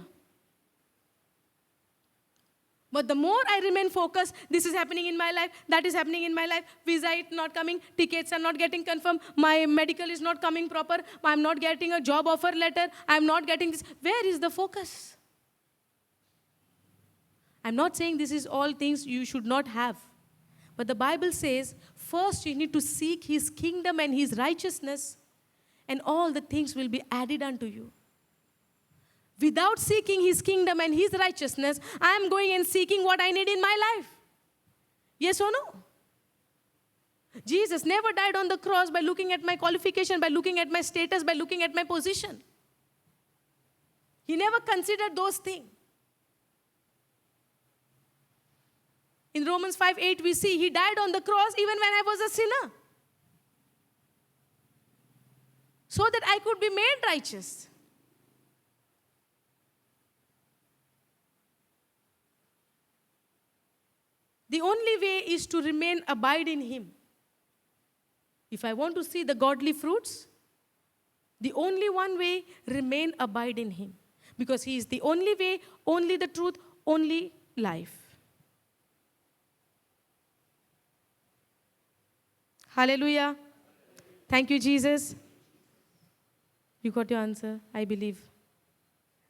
But the more I remain focused, this is happening in my life, that is happening in my life, visa is not coming, tickets are not getting confirmed, my medical is not coming proper, I'm not getting a job offer letter, I'm not getting this. Where is the focus? I'm not saying this is all things you should not have. But the Bible says, first you need to seek His kingdom and His righteousness, and all the things will be added unto you. Without seeking His kingdom and His righteousness, I am going and seeking what I need in my life. Yes or no? Jesus never died on the cross by looking at my qualification, by looking at my status, by looking at my position. He never considered those things. In Romans 5:8 we see He died on the cross even when I was a sinner, so that I could be made righteous. The only way is to abide in Him. If I want to see the godly fruits, the only one way, abide in Him. Because He is the only way, only the truth, only life. Hallelujah. Thank you, Jesus. You got your answer, I believe.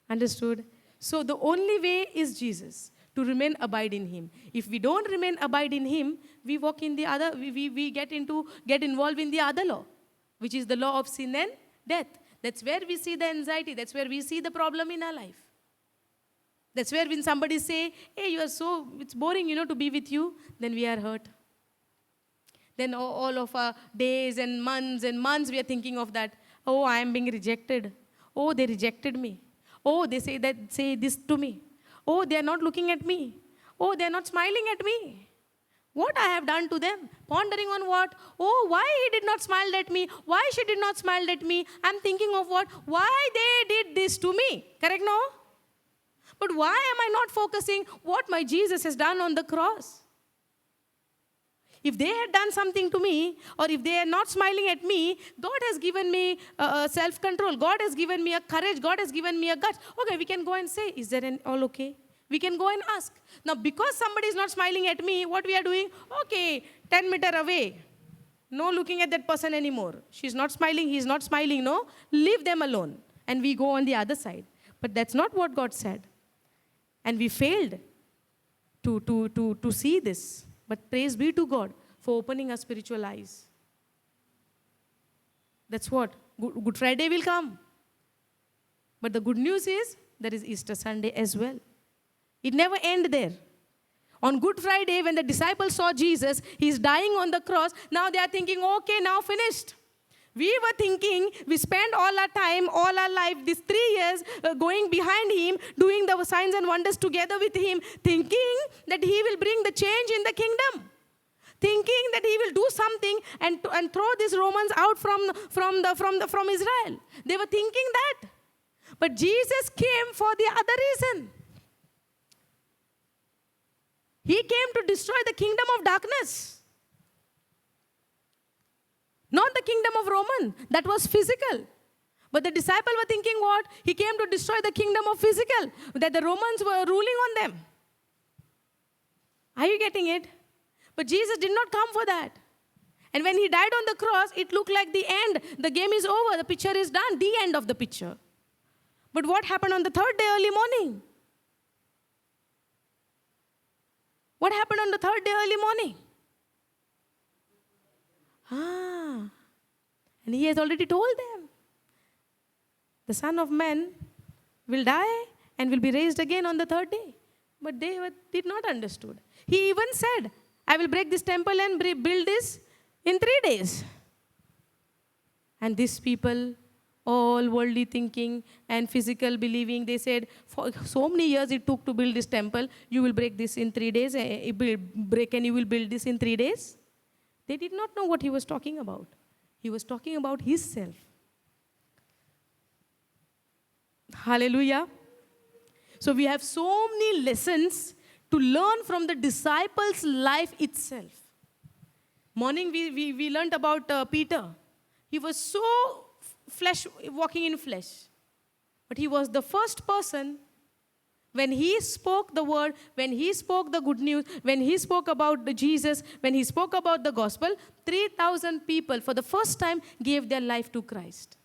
Understood? So the only way is Jesus. To abide in Him. If we don't abide in Him, we walk in the other, we get involved in the other law, which is the law of sin and death. That's where we see the anxiety. That's where we see the problem in our life. That's where when somebody say, hey, it's boring, to be with you, then we are hurt. Then all of our days and months we are thinking of that. Oh, I am being rejected. Oh, they rejected me. Oh, they say this to me. Oh, they are not looking at me. Oh, they are not smiling at me. What I have done to them? Pondering on what? Oh, why he did not smile at me? Why she did not smile at me? I'm thinking of what? Why they did this to me? Correct, no? But why am I not focusing what my Jesus has done on the cross? If they had done something to me, or if they are not smiling at me, God has given me self-control. God has given me a courage. God has given me a guts. Okay, we can go and say, is there all okay? We can go and ask. Now, because somebody is not smiling at me, what we are doing? Okay, 10 meters away. No looking at that person anymore. She's not smiling, he's not smiling, no. Leave them alone. And we go on the other side. But that's not what God said. And we failed to see this. But praise be to God for opening our spiritual eyes. That's what. Good Friday will come. But the good news is, there is Easter Sunday as well. It never ends there. On Good Friday, when the disciples saw Jesus, He's dying on the cross, now they are thinking, okay, now finished. We were thinking, we spent all our time, all our life, these 3 years, going behind Him, doing the signs and wonders together with Him, thinking that He will bring the change in the kingdom. Thinking that He will do something and throw these Romans out from Israel. They were thinking that. But Jesus came for the other reason. He came to destroy the kingdom of darkness. Not the kingdom of Roman. That was physical. But the disciples were thinking what? He came to destroy the kingdom of physical. That the Romans were ruling on them. Are you getting it? But Jesus did not come for that. And when he died on the cross, it looked like the end. The game is over. The picture is done. The end of the picture. But what happened on the third day early morning? What happened on the third day early morning? And he has already told them. The Son of Man will die and will be raised again on the third day. But they did not understood. He even said, I will break this temple and build this in 3 days. And these people, all worldly thinking and physical believing, they said, for so many years it took to build this temple, you will break this in 3 days, break and you will build this in 3 days. They did not know what he was talking about. He was talking about himself. Hallelujah. So we have so many lessons to learn from the disciples' life itself. Morning we learned about Peter. He was so walking in flesh. But he was the first person when he spoke the word, when he spoke the good news, when he spoke about the Jesus, when he spoke about the gospel, 3,000 people for the first time gave their life to Christ.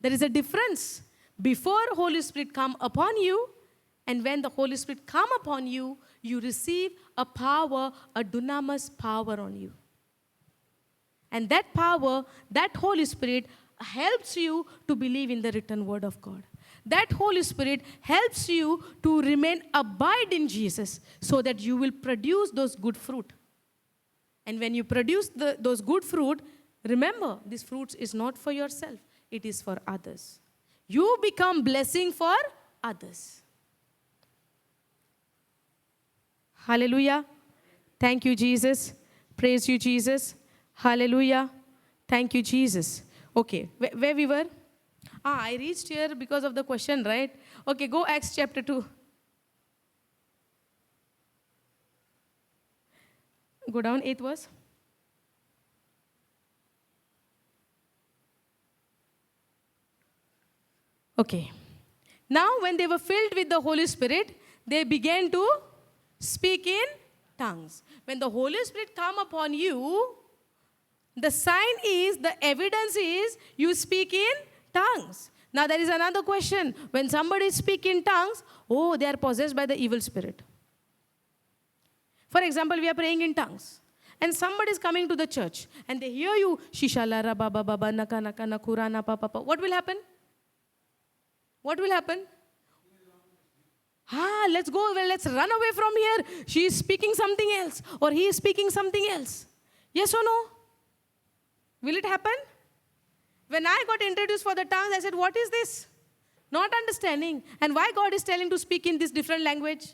There is a difference before Holy Spirit come upon you, and when the Holy Spirit come upon you, you receive a power, a dunamis power on you. And that power, that Holy Spirit helps you to believe in the written word of God. That Holy Spirit helps you to remain abide in Jesus so that you will produce those good fruit. And when you produce those good fruit, remember, this fruit is not for yourself. It is for others. You become blessing for others. Hallelujah. Thank you, Jesus. Praise you, Jesus. Hallelujah. Thank you, Jesus. Okay, where we were? I reached here because of the question, right? Okay, go Acts chapter 2. Go down, 8th verse. Okay. Now, when they were filled with the Holy Spirit, they began to speak in tongues. When the Holy Spirit come upon you, the sign is, the evidence is, you speak in tongues. Now, there is another question. When somebody speaks in tongues, they are possessed by the evil spirit. For example, we are praying in tongues. And somebody is coming to the church. And they hear you, Shishala, Rabba, Baba, Naka, Naka, Nakurana, Papa. What will happen? What will happen? Let's go. Well, let's run away from here. She is speaking something else. Or he is speaking something else. Yes or no? Will it happen? When I got introduced for the tongues, I said, what is this? Not understanding. And why God is telling to speak in this different language?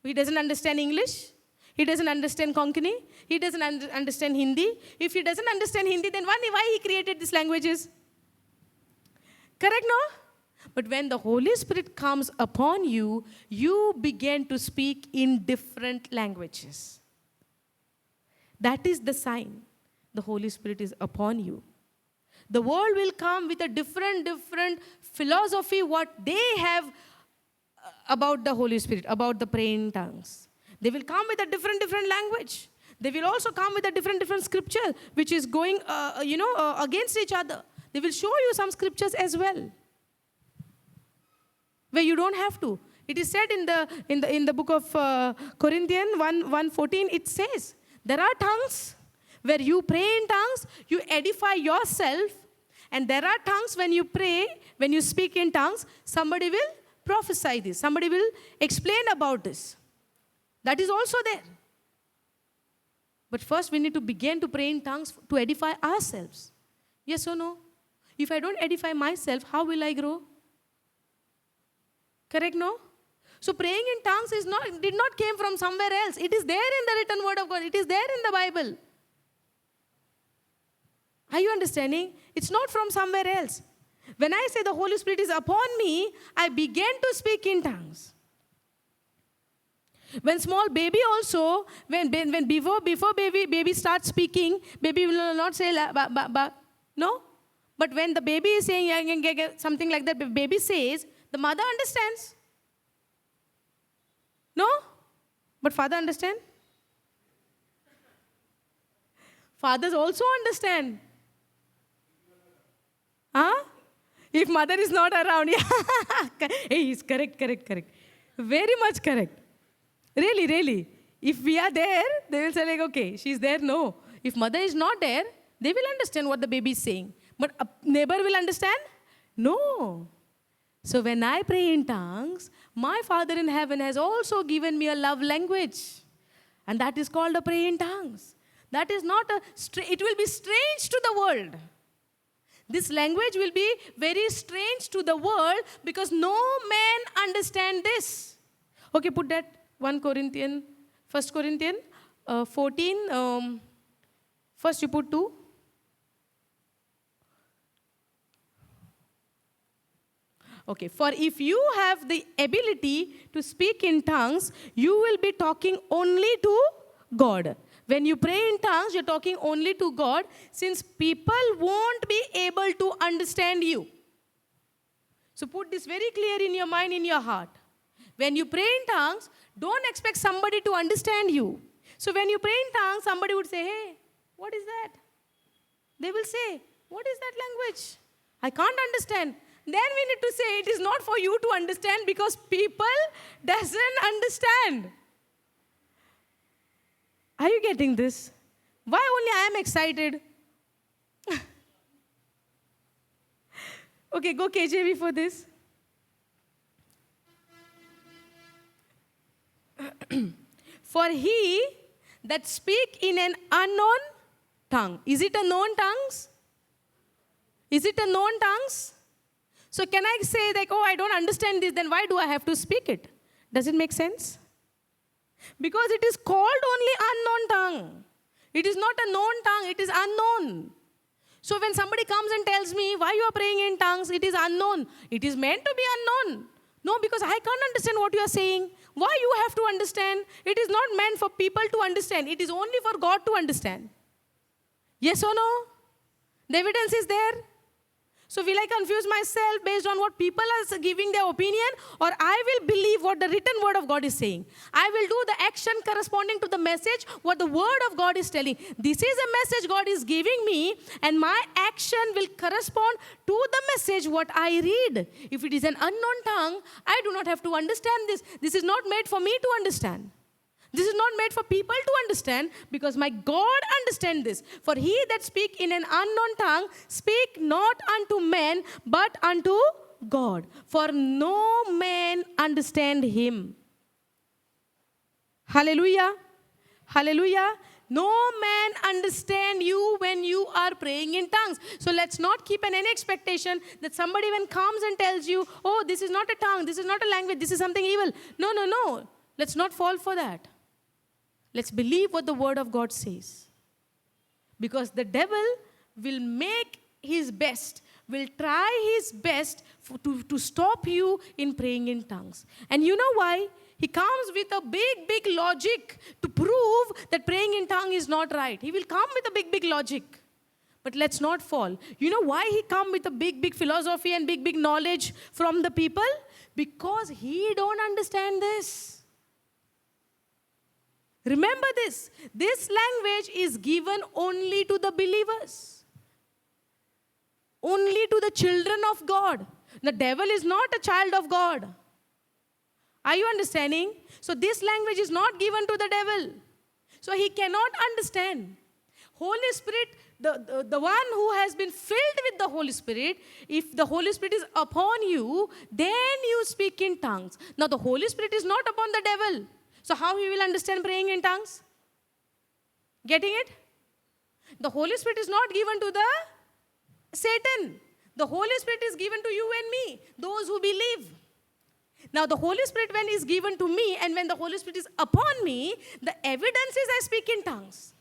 He doesn't understand English. He doesn't understand Konkani. He doesn't understand Hindi. If he doesn't understand Hindi, then why he created these languages? Correct, no? But when the Holy Spirit comes upon you, you begin to speak in different languages. That is the sign. The Holy Spirit is upon you. The world will come with a different philosophy, what they have about the Holy Spirit, about the praying tongues. They will come with a different language. They will also come with a different scripture, which is going, against each other. They will show you some scriptures as well, where you don't have to. It is said in the book of Corinthians 1:14. It says there are tongues where you pray in tongues, you edify yourself, and there are tongues when you pray, when you speak in tongues, somebody will prophesy this, somebody will explain about this. That is also there. But first we need to begin to pray in tongues to edify ourselves. Yes or no? If I don't edify myself, how will I grow? Correct, no? So praying in tongues did not came from somewhere else. It is there in the written word of God. It is there in the Bible. Are you understanding? It's not from somewhere else. When I say the Holy Spirit is upon me, I began to speak in tongues. When small baby also, when before baby starts speaking, baby will not say no. But when the baby is saying something like that, baby says, the mother understands. No? But father understand? Fathers also understand. Huh? If mother is not around, yeah. Hey, he's correct. Very much correct. Really. If we are there, they will say like, okay, she's there. No. If mother is not there, they will understand what the baby is saying. But a neighbor will understand? No. So when I pray in tongues, my Father in heaven has also given me a love language. And that is called a pray in tongues. That is not it will be strange to the world. This language will be very strange to the world because no man understand this. Okay, put that 1 Corinthians 14. First you put 2. Okay, for if you have the ability to speak in tongues, you will be talking only to God. When you pray in tongues, you're talking only to God, since people won't be able to understand you. So put this very clear in your mind, in your heart. When you pray in tongues, don't expect somebody to understand you. So when you pray in tongues, somebody would say, hey, what is that? They will say, what is that language? I can't understand. Then we need to say it is not for you to understand because people doesn't understand. Are you getting this? Why only I am excited? Okay, go KJV for this. For he that speak in an unknown tongue. Is it a known tongues? Is it a known tongues? So can I say like, oh, I don't understand this, then why do I have to speak it? Does it make sense? Because it is called only unknown tongue. It is not a known tongue, it is unknown. So when somebody comes and tells me, why you are praying in tongues, it is unknown. It is meant to be unknown. No, because I can't understand what you are saying. Why you have to understand? It is not meant for people to understand. It is only for God to understand. Yes or no? The evidence is there. So will I confuse myself based on what people are giving their opinion, or I will believe what the written word of God is saying? I will do the action corresponding to the message, what the word of God is telling. This is a message God is giving me, and my action will correspond to the message what I read. If it is an unknown tongue, I do not have to understand this. This is not made for me to understand. This is not made for people to understand, because my God understands this. For he that speak in an unknown tongue, speak not unto men, but unto God. For no man understand him. Hallelujah. Hallelujah. No man understand you when you are praying in tongues. So let's not keep any expectation that somebody when comes and tells you, oh, this is not a tongue, this is not a language, this is something evil. No. Let's not fall for that. Let's believe what the word of God says. Because the devil will make his best, will try his best to stop you in praying in tongues. And you know why? He comes with a big logic to prove that praying in tongue is not right. He will come with a big logic. But let's not fall. You know why he come with a big philosophy and big knowledge from the people? Because he don't understand this. Remember this. This language is given only to the believers. Only to the children of God. The devil is not a child of God. Are you understanding? So this language is not given to the devil. So he cannot understand. Holy Spirit, the one who has been filled with the Holy Spirit, if the Holy Spirit is upon you, then you speak in tongues. Now the Holy Spirit is not upon the devil. So how he will understand praying in tongues? Getting it? The Holy Spirit is not given to the Satan. The Holy Spirit is given to you and me, those who believe. Now the Holy Spirit when is given to me, and when the Holy Spirit is upon me, the evidence is I speak in tongues.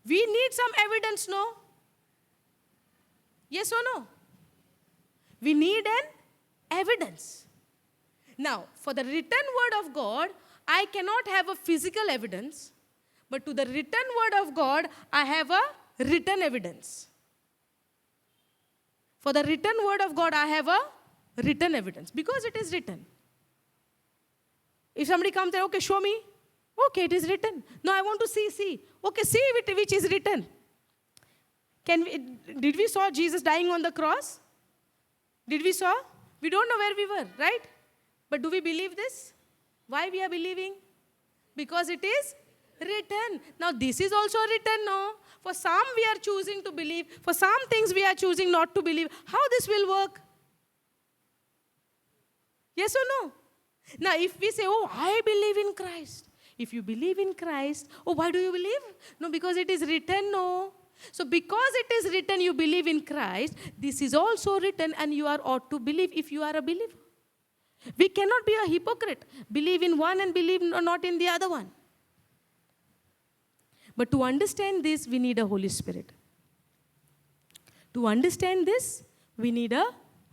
We need some evidence, no? Yes or no? We need an evidence. Now, for the written word of God, I cannot have a physical evidence, but to the written word of God, I have a written evidence. For the written word of God, I have a written evidence because it is written. If somebody comes there, okay, show me. Okay, it is written. No, I want to see. Okay, see which is written. Did we saw Jesus dying on the cross? Did we saw? We don't know where we were, right? But do we believe this? Why we are believing? Because it is written. Now this is also written, no? For some we are choosing to believe. For some things we are choosing not to believe. How this will work? Yes or no? Now if we say, oh, I believe in Christ. If you believe in Christ, oh, why do you believe? No, because it is written, no. So because it is written you believe in Christ, this is also written and you are ought to believe if you are a believer. We cannot be a hypocrite. Believe in one and believe not in the other one. But to understand this, we need a Holy Spirit. To understand this, we need a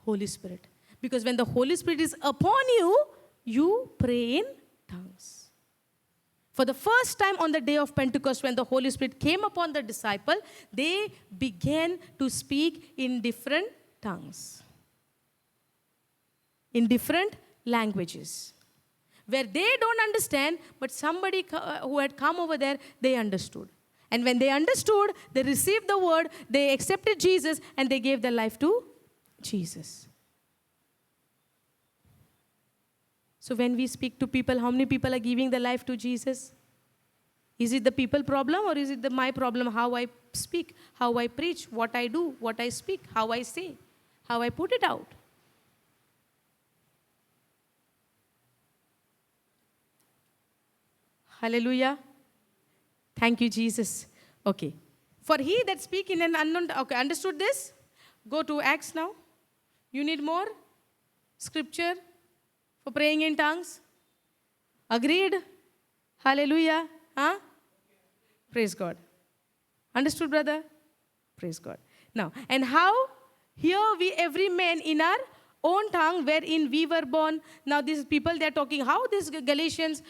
Holy Spirit. Because when the Holy Spirit is upon you, you pray in tongues. For the first time on the day of Pentecost, when the Holy Spirit came upon the disciple, they began to speak in different tongues, in different languages, where they don't understand, but somebody who had come over there, they understood. And when they understood, they received the word, they accepted Jesus, and they gave their life to Jesus. So when we speak to people, how many people are giving their life to Jesus? Is it the people problem or is it my problem? How I speak, how I preach, what I do, what I speak, how I say, how I put it out. Hallelujah. Thank you, Jesus. Okay. For he that speak in an unknown, okay, understood this? Go to Acts now. You need more scripture for praying in tongues? Agreed? Hallelujah. Huh? Praise God. Understood, brother? Praise God. Now, and how? Here we every man in our own tongue wherein we were born. Now these people, they are talking, how these Galatians,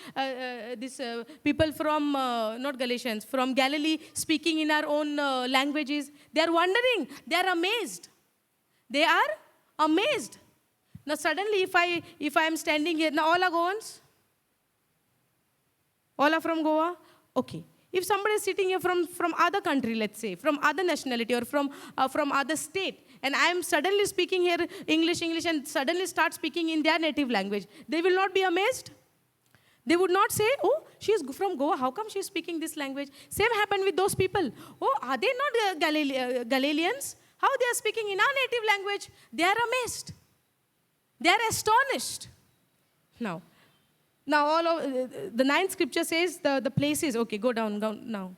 people from, not Galatians, from Galilee speaking in our own languages. They are wondering. They are amazed. They are amazed. Now suddenly if I am standing here, now all are Goans? All are from Goa? Okay. If somebody is sitting here from other country, let's say, from other nationality or from other state, and I am suddenly speaking here English, and suddenly start speaking in their native language, they will not be amazed? They would not say, oh, she is from Goa, how come she is speaking this language? Same happened with those people. Oh, are they not Galileans? How they are speaking in our native language? They are amazed. They are astonished. Now all of the 9th scripture says the places. Okay, go down now.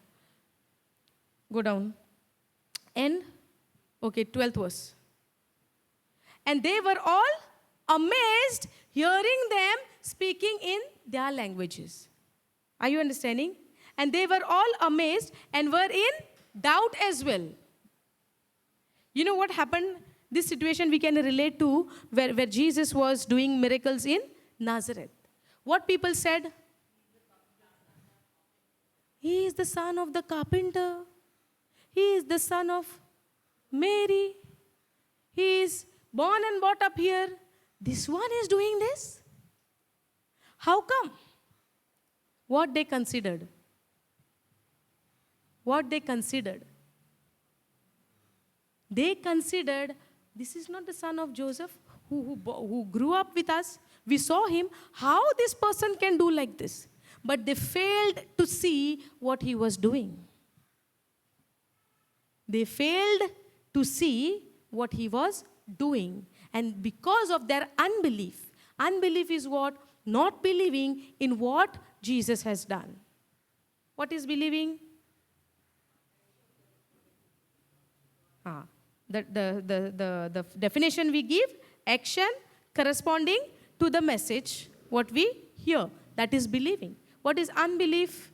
Go down. And, okay, 12th verse. And they were all amazed hearing them speaking in their languages. Are you understanding? And they were all amazed and were in doubt as well. You know what happened? This situation we can relate to where Jesus was doing miracles in Nazareth. What people said? He is the son of the carpenter. He is the son of Mary. He is born and brought up here. This one is doing this? How come? What they considered? What they considered? They considered, this is not the son of Joseph who grew up with us. We saw him. How this person can do like this? But they failed to see what he was doing. They failed to see what he was doing. And because of their unbelief is what? Not believing in what Jesus has done. What is believing? The definition we give, action corresponding to the message, what we hear. That is believing. What is unbelief?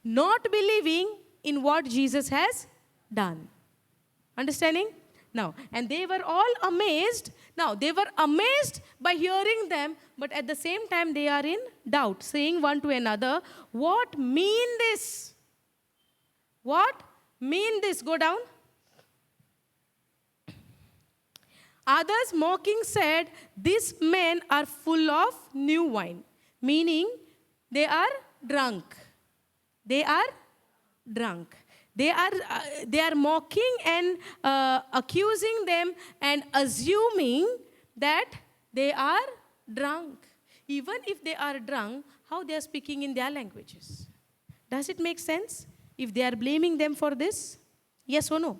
Not believing in what Jesus has done. Understanding? Now, and they were all amazed. Now, they were amazed by hearing them, but at the same time, they are in doubt, saying one to another, "What mean this? What mean this?" Go down. Others mocking said, "These men are full of new wine," meaning they are drunk. They are drunk. They are mocking and accusing them and assuming that they are drunk. Even if they are drunk, how they are speaking in their languages? Does it make sense if they are blaming them for this? Yes or no?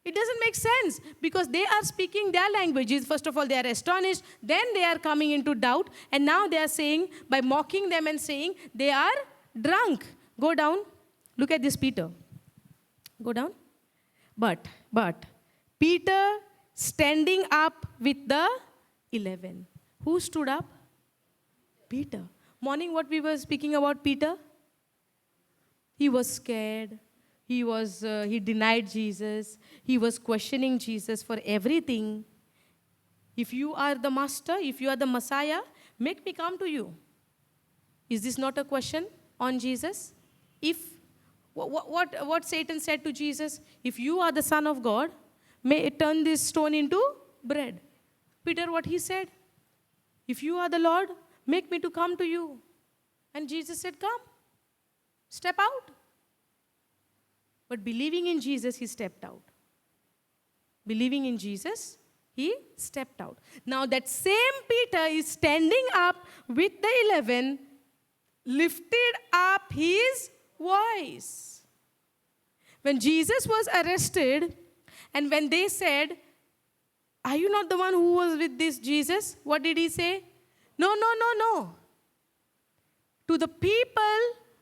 It doesn't make sense because they are speaking their languages. First of all, they are astonished. Then they are coming into doubt. And now they are saying, by mocking them and saying, they are drunk. Go down. Look at this Peter. Go down. But, Peter standing up with the 11. Who stood up? Peter. Morning what we were speaking about Peter? He was scared. He denied Jesus. He was questioning Jesus for everything. If you are the master, if you are the Messiah, make me come to you. Is this not a question on Jesus? If what Satan said to Jesus, if you are the Son of God, may it turn this stone into bread. Peter, what he said? If you are the Lord, make me to come to you. And Jesus said, come. Step out. But believing in Jesus, he stepped out. Believing in Jesus, he stepped out. Now that same Peter is standing up with the 11, lifted up his voice. When Jesus was arrested, and when they said, "Are you not the one who was with this Jesus?" What did he say? No. To the people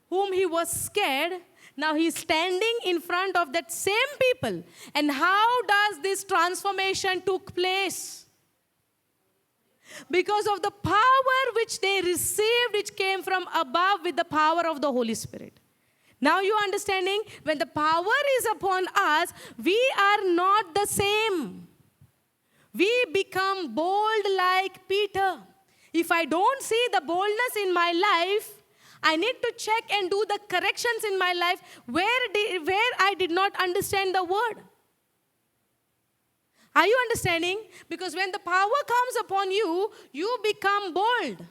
whom he was scared, now he's standing in front of that same people. And how does this transformation took place? Because of the power which they received, which came from above with the power of the Holy Spirit. Now you understanding? When the power is upon us, we are not the same. We become bold like Peter. If I don't see the boldness in my life, I need to check and do the corrections in my life where I did not understand the word. Are you understanding? Because when the power comes upon you, you become bold.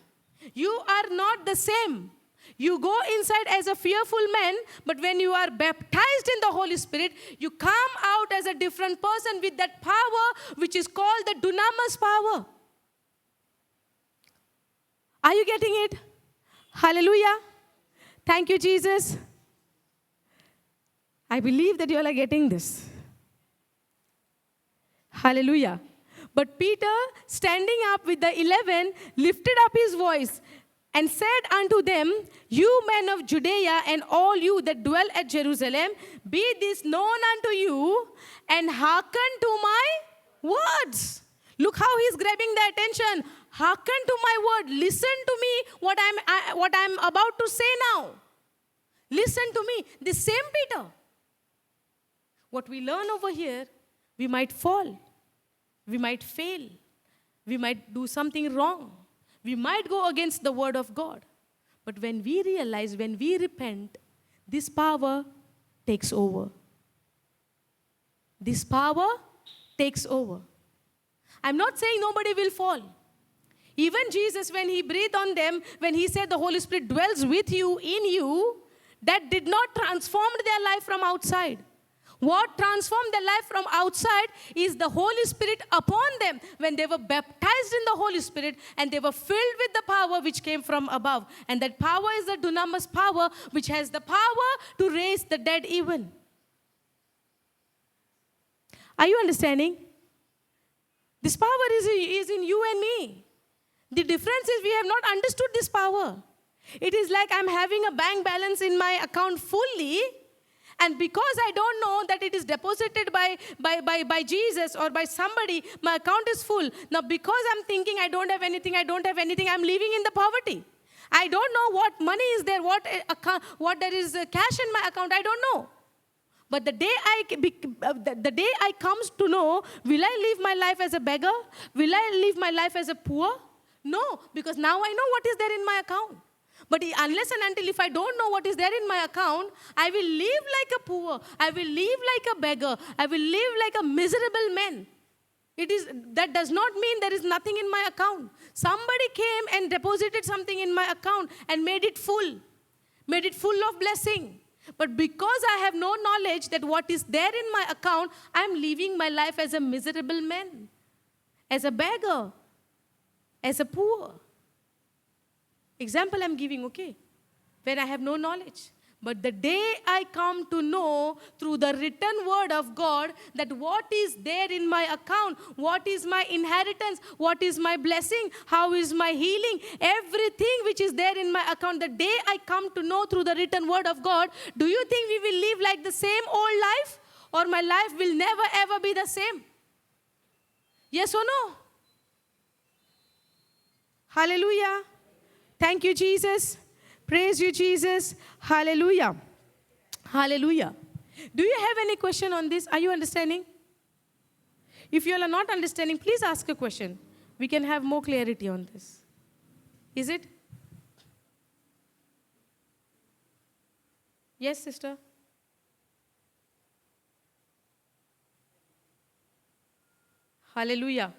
You are not the same. You go inside as a fearful man, but when you are baptized in the Holy Spirit, you come out as a different person with that power which is called the dunamis power. Are you getting it? Hallelujah. Thank you, Jesus. I believe that you all are getting this. Hallelujah. But Peter, standing up with the 11, lifted up his voice and said unto them, "You men of Judea and all you that dwell at Jerusalem, be this known unto you, and hearken to my words." Look how he's grabbing the attention. Hearken to my word. Listen to me what I'm about to say now. Listen to me. The same Peter. What we learn over here, we might fall. We might fail. We might do something wrong. We might go against the word of God. But when we realize, when we repent, this power takes over. This power takes over. I'm not saying nobody will fall. Even Jesus, when he breathed on them, when he said the Holy Spirit dwells with you, in you, that did not transform their life from outside. What transformed their life from outside is the Holy Spirit upon them when they were baptized in the Holy Spirit and they were filled with the power which came from above. And that power is the dunamis power which has the power to raise the dead even. Are you understanding? This power is in you and me. The difference is we have not understood this power. It is like I'm having a bank balance in my account fully, and because I don't know that it is deposited by Jesus or by somebody, my account is full. Now because I'm thinking I don't have anything, I'm living in the poverty. I don't know what money is there, what there is cash in my account, I don't know. But the day I comes to know, will I live my life as a beggar? Will I live my life as a poor? No, because now I know what is there in my account. But unless and until if I don't know what is there in my account, I will live like a poor. I will live like a beggar. I will live like a miserable man. That does not mean there is nothing in my account. Somebody came and deposited something in my account and made it full of blessing. But because I have no knowledge that what is there in my account, I am living my life as a miserable man, as a beggar, as a poor. Example I'm giving, okay? When I have no knowledge. But the day I come to know through the written word of God that what is there in my account, what is my inheritance, what is my blessing, how is my healing, everything which is there in my account, the day I come to know through the written word of God, do you think we will live like the same old life? Or my life will never ever be the same? Yes or no? Hallelujah. Thank you, Jesus. Praise you, Jesus. Hallelujah. Hallelujah. Do you have any question on this? Are you understanding? If you are not understanding, please ask a question. We can have more clarity on this. Is it? Yes, sister? Hallelujah.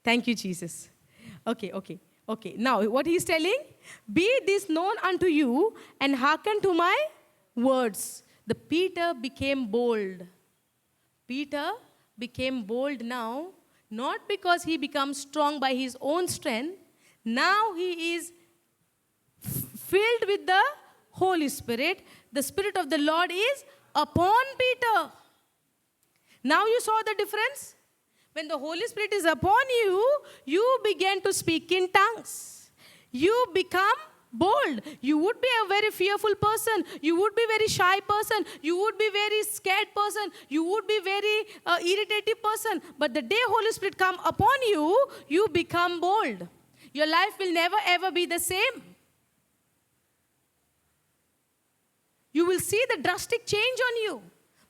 Thank you, Jesus. Okay. Now, what he's telling, be this known unto you and hearken to my words. The Peter became bold. Peter became bold now, not because he becomes strong by his own strength. Now he is filled with the Holy Spirit. The Spirit of the Lord is upon Peter. Now you saw the difference? When the Holy Spirit is upon you, you begin to speak in tongues. You become bold. You would be a very fearful person. You would be very shy person. You would be very scared person. You would be very irritative person. But the day Holy Spirit come upon you, you become bold. Your life will never ever be the same. You will see the drastic change on you.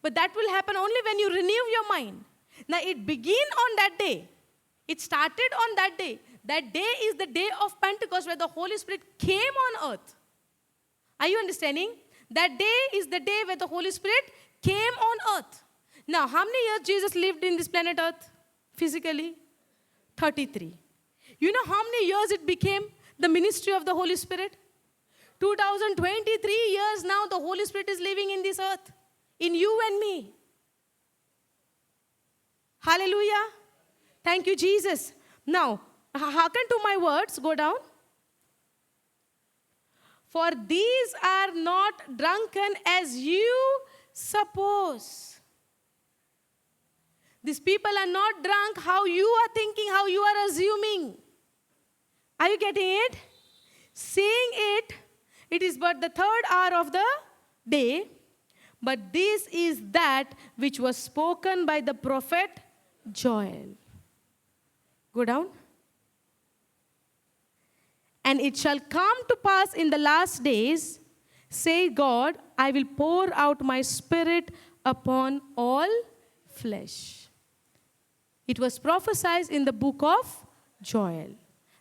But that will happen only when you renew your mind. Now, it began on that day. It started on that day. That day is the day of Pentecost where the Holy Spirit came on earth. Are you understanding? That day is the day where the Holy Spirit came on earth. Now, how many years Jesus lived in this planet earth? Physically? 33. You know how many years it became the ministry of the Holy Spirit? 2023 years now the Holy Spirit is living in this earth. In you and me. Hallelujah. Thank you, Jesus. Now, hearken to my words. Go down. For these are not drunken as you suppose. These people are not drunk how you are thinking, how you are assuming. Are you getting it? Seeing it, it is but the third hour of the day. But this is that which was spoken by the prophet Joel. Go down. And it shall come to pass in the last days, say God, I will pour out my spirit upon all flesh. It was prophesied in the book of Joel.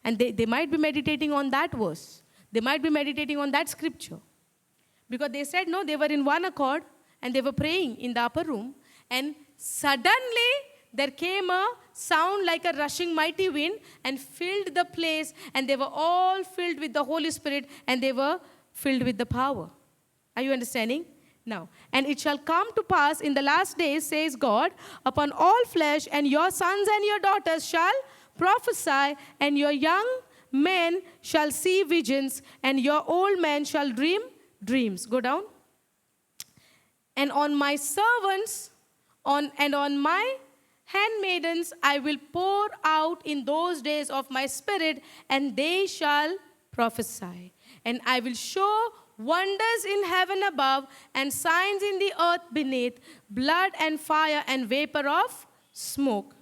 And they might be meditating on that verse. They might be meditating on that scripture. Because they said, no, they were in one accord and they were praying in the upper room. And suddenly there came a sound like a rushing mighty wind and filled the place. And they were all filled with the Holy Spirit and they were filled with the power. Are you understanding? Now, and it shall come to pass in the last days, says God, upon all flesh, and your sons and your daughters shall prophesy, and your young men shall see visions, and your old men shall dream dreams. Go down. And on my servants and on my handmaidens I will pour out in those days of my spirit, and they shall prophesy. And I will show wonders in heaven above and signs in the earth beneath, blood and fire and vapor of smoke.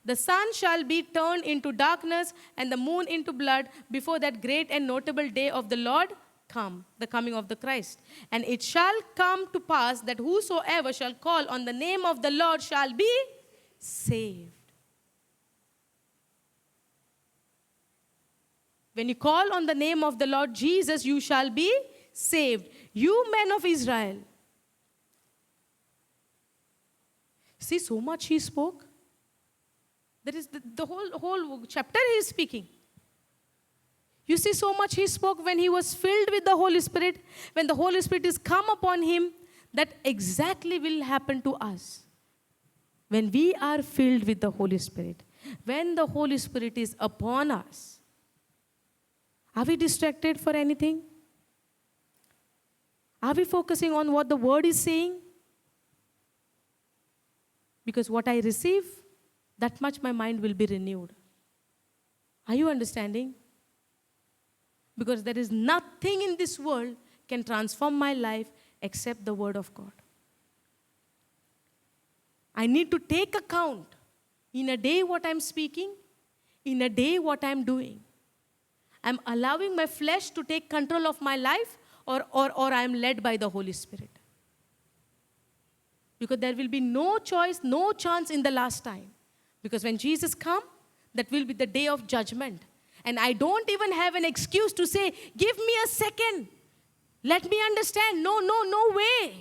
The sun shall be turned into darkness and the moon into blood before that great and notable day of the Lord come, the coming of the Christ. And it shall come to pass that whosoever shall call on the name of the Lord shall be saved. When you call on the name of the Lord Jesus, you shall be saved. You men of Israel. See, so much he spoke. That is the whole chapter he is speaking. You see, so much he spoke when he was filled with the Holy Spirit. When the Holy Spirit is come upon him, that exactly will happen to us. When we are filled with the Holy Spirit, when the Holy Spirit is upon us, are we distracted for anything? Are we focusing on what the word is saying? Because what I receive, that much my mind will be renewed. Are you understanding? Because there is nothing in this world can transform my life except the word of God. I need to take account in a day what I'm speaking, in a day what I'm doing. I'm allowing my flesh to take control of my life, or I'm led by the Holy Spirit. Because there will be no choice, no chance in the last time. Because when Jesus comes, that will be the day of judgment. And I don't even have an excuse to say, give me a second. Let me understand. No way.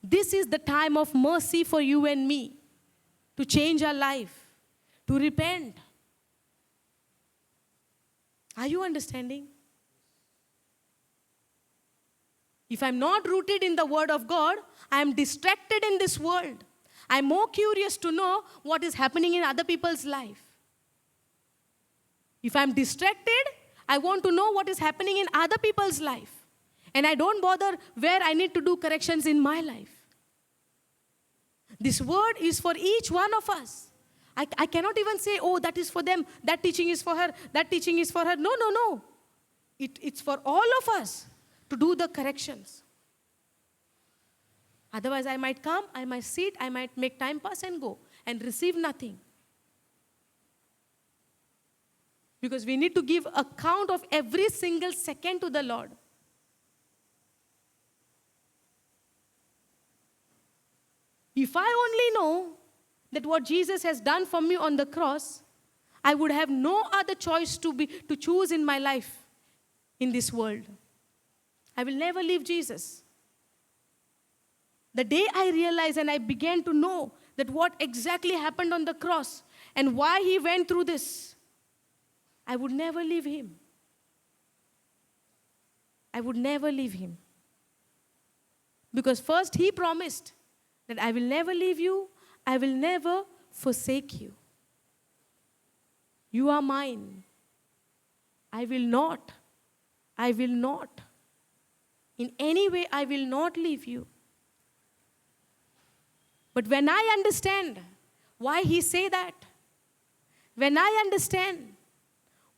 This is the time of mercy for you and me. To change our life. To repent. Are you understanding? If I'm not rooted in the Word of God, I am distracted in this world. I'm more curious to know what is happening in other people's life. If I'm distracted, I want to know what is happening in other people's life. And I don't bother where I need to do corrections in my life. This word is for each one of us. I cannot even say, oh, that is for them, that teaching is for her, that teaching is for her. No. It's for all of us to do the corrections. Otherwise, I might come, I might sit, I might make time pass and go and receive nothing. Because we need to give account of every single second to the Lord. If I only know that what Jesus has done for me on the cross, I would have no other choice to choose in my life in this world. I will never leave Jesus. The day I realized and I began to know that what exactly happened on the cross and why he went through this, I would never leave him. I would never leave him. Because first he promised that I will never leave you, I will never forsake you. You are mine. I will not. In any way, I will not leave you. But when I understand why he said that, when I understand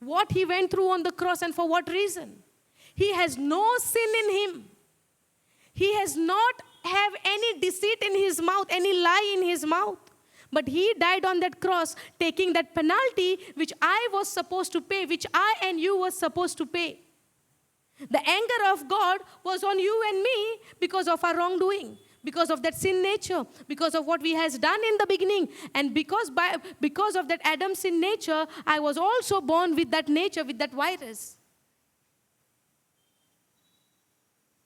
what he went through on the cross and for what reason, he has no sin in him. He has not have any deceit in his mouth, any lie in his mouth. But he died on that cross, taking that penalty which I was supposed to pay, which I and you were supposed to pay. The anger of God was on you and me because of our wrongdoing, because of that sin nature, because of what we has done in the beginning. And because of that Adam's sin nature, I was also born with that nature, with that virus.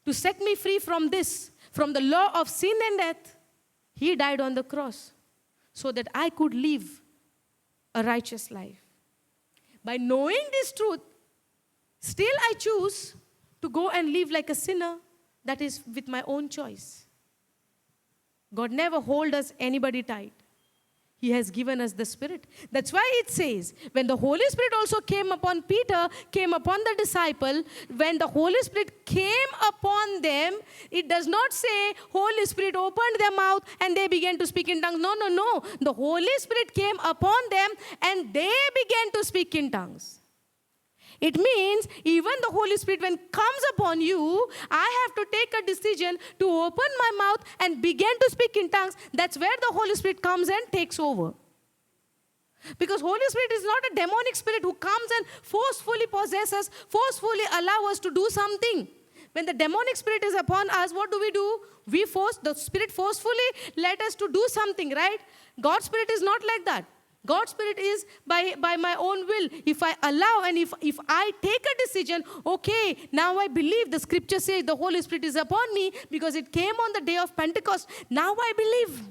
To set me free from this, from the law of sin and death, he died on the cross so that I could live a righteous life. By knowing this truth, still I choose to go and live like a sinner, that is with my own choice. God never hold us anybody tight. He has given us the Spirit. That's why it says, when the Holy Spirit also came upon Peter, came upon the disciple, when the Holy Spirit came upon them, it does not say Holy Spirit opened their mouth and they began to speak in tongues. No. The Holy Spirit came upon them and they began to speak in tongues. It means even the Holy Spirit, when comes upon you, I have to take a decision to open my mouth and begin to speak in tongues. That's where the Holy Spirit comes and takes over. Because Holy Spirit is not a demonic spirit who comes and forcefully possesses us, forcefully allow us to do something. When the demonic spirit is upon us, what do? The spirit forcefully let us to do something, right? God's spirit is not like that. God's spirit is by my own will. If I allow and if I take a decision, okay, now I believe. The scripture says the Holy Spirit is upon me because it came on the day of Pentecost. Now I believe.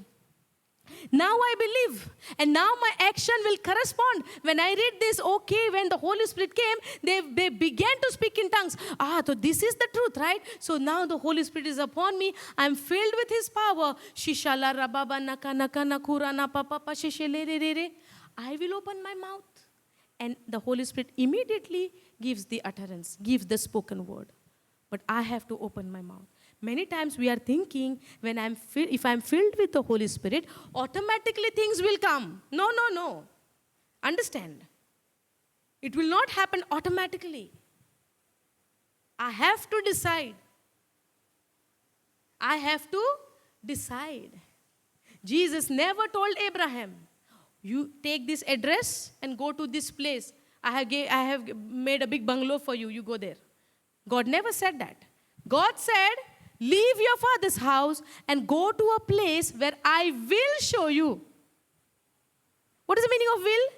Now I believe. And now my action will correspond. When I read this, okay, when the Holy Spirit came, they began to speak in tongues. So this is the truth, right? So now the Holy Spirit is upon me. I'm filled with His power. Shishala rababa naka naka nakura na papa shishelere. I will open my mouth. And the Holy Spirit immediately gives the utterance, gives the spoken word. But I have to open my mouth. Many times we are thinking, if I'm filled with the Holy Spirit, automatically things will come. No. Understand. It will not happen automatically. I have to decide. Jesus never told Abraham, you take this address and go to this place. I have made a big bungalow for you. You go there. God never said that. God said, leave your father's house and go to a place where I will show you. What is the meaning of will?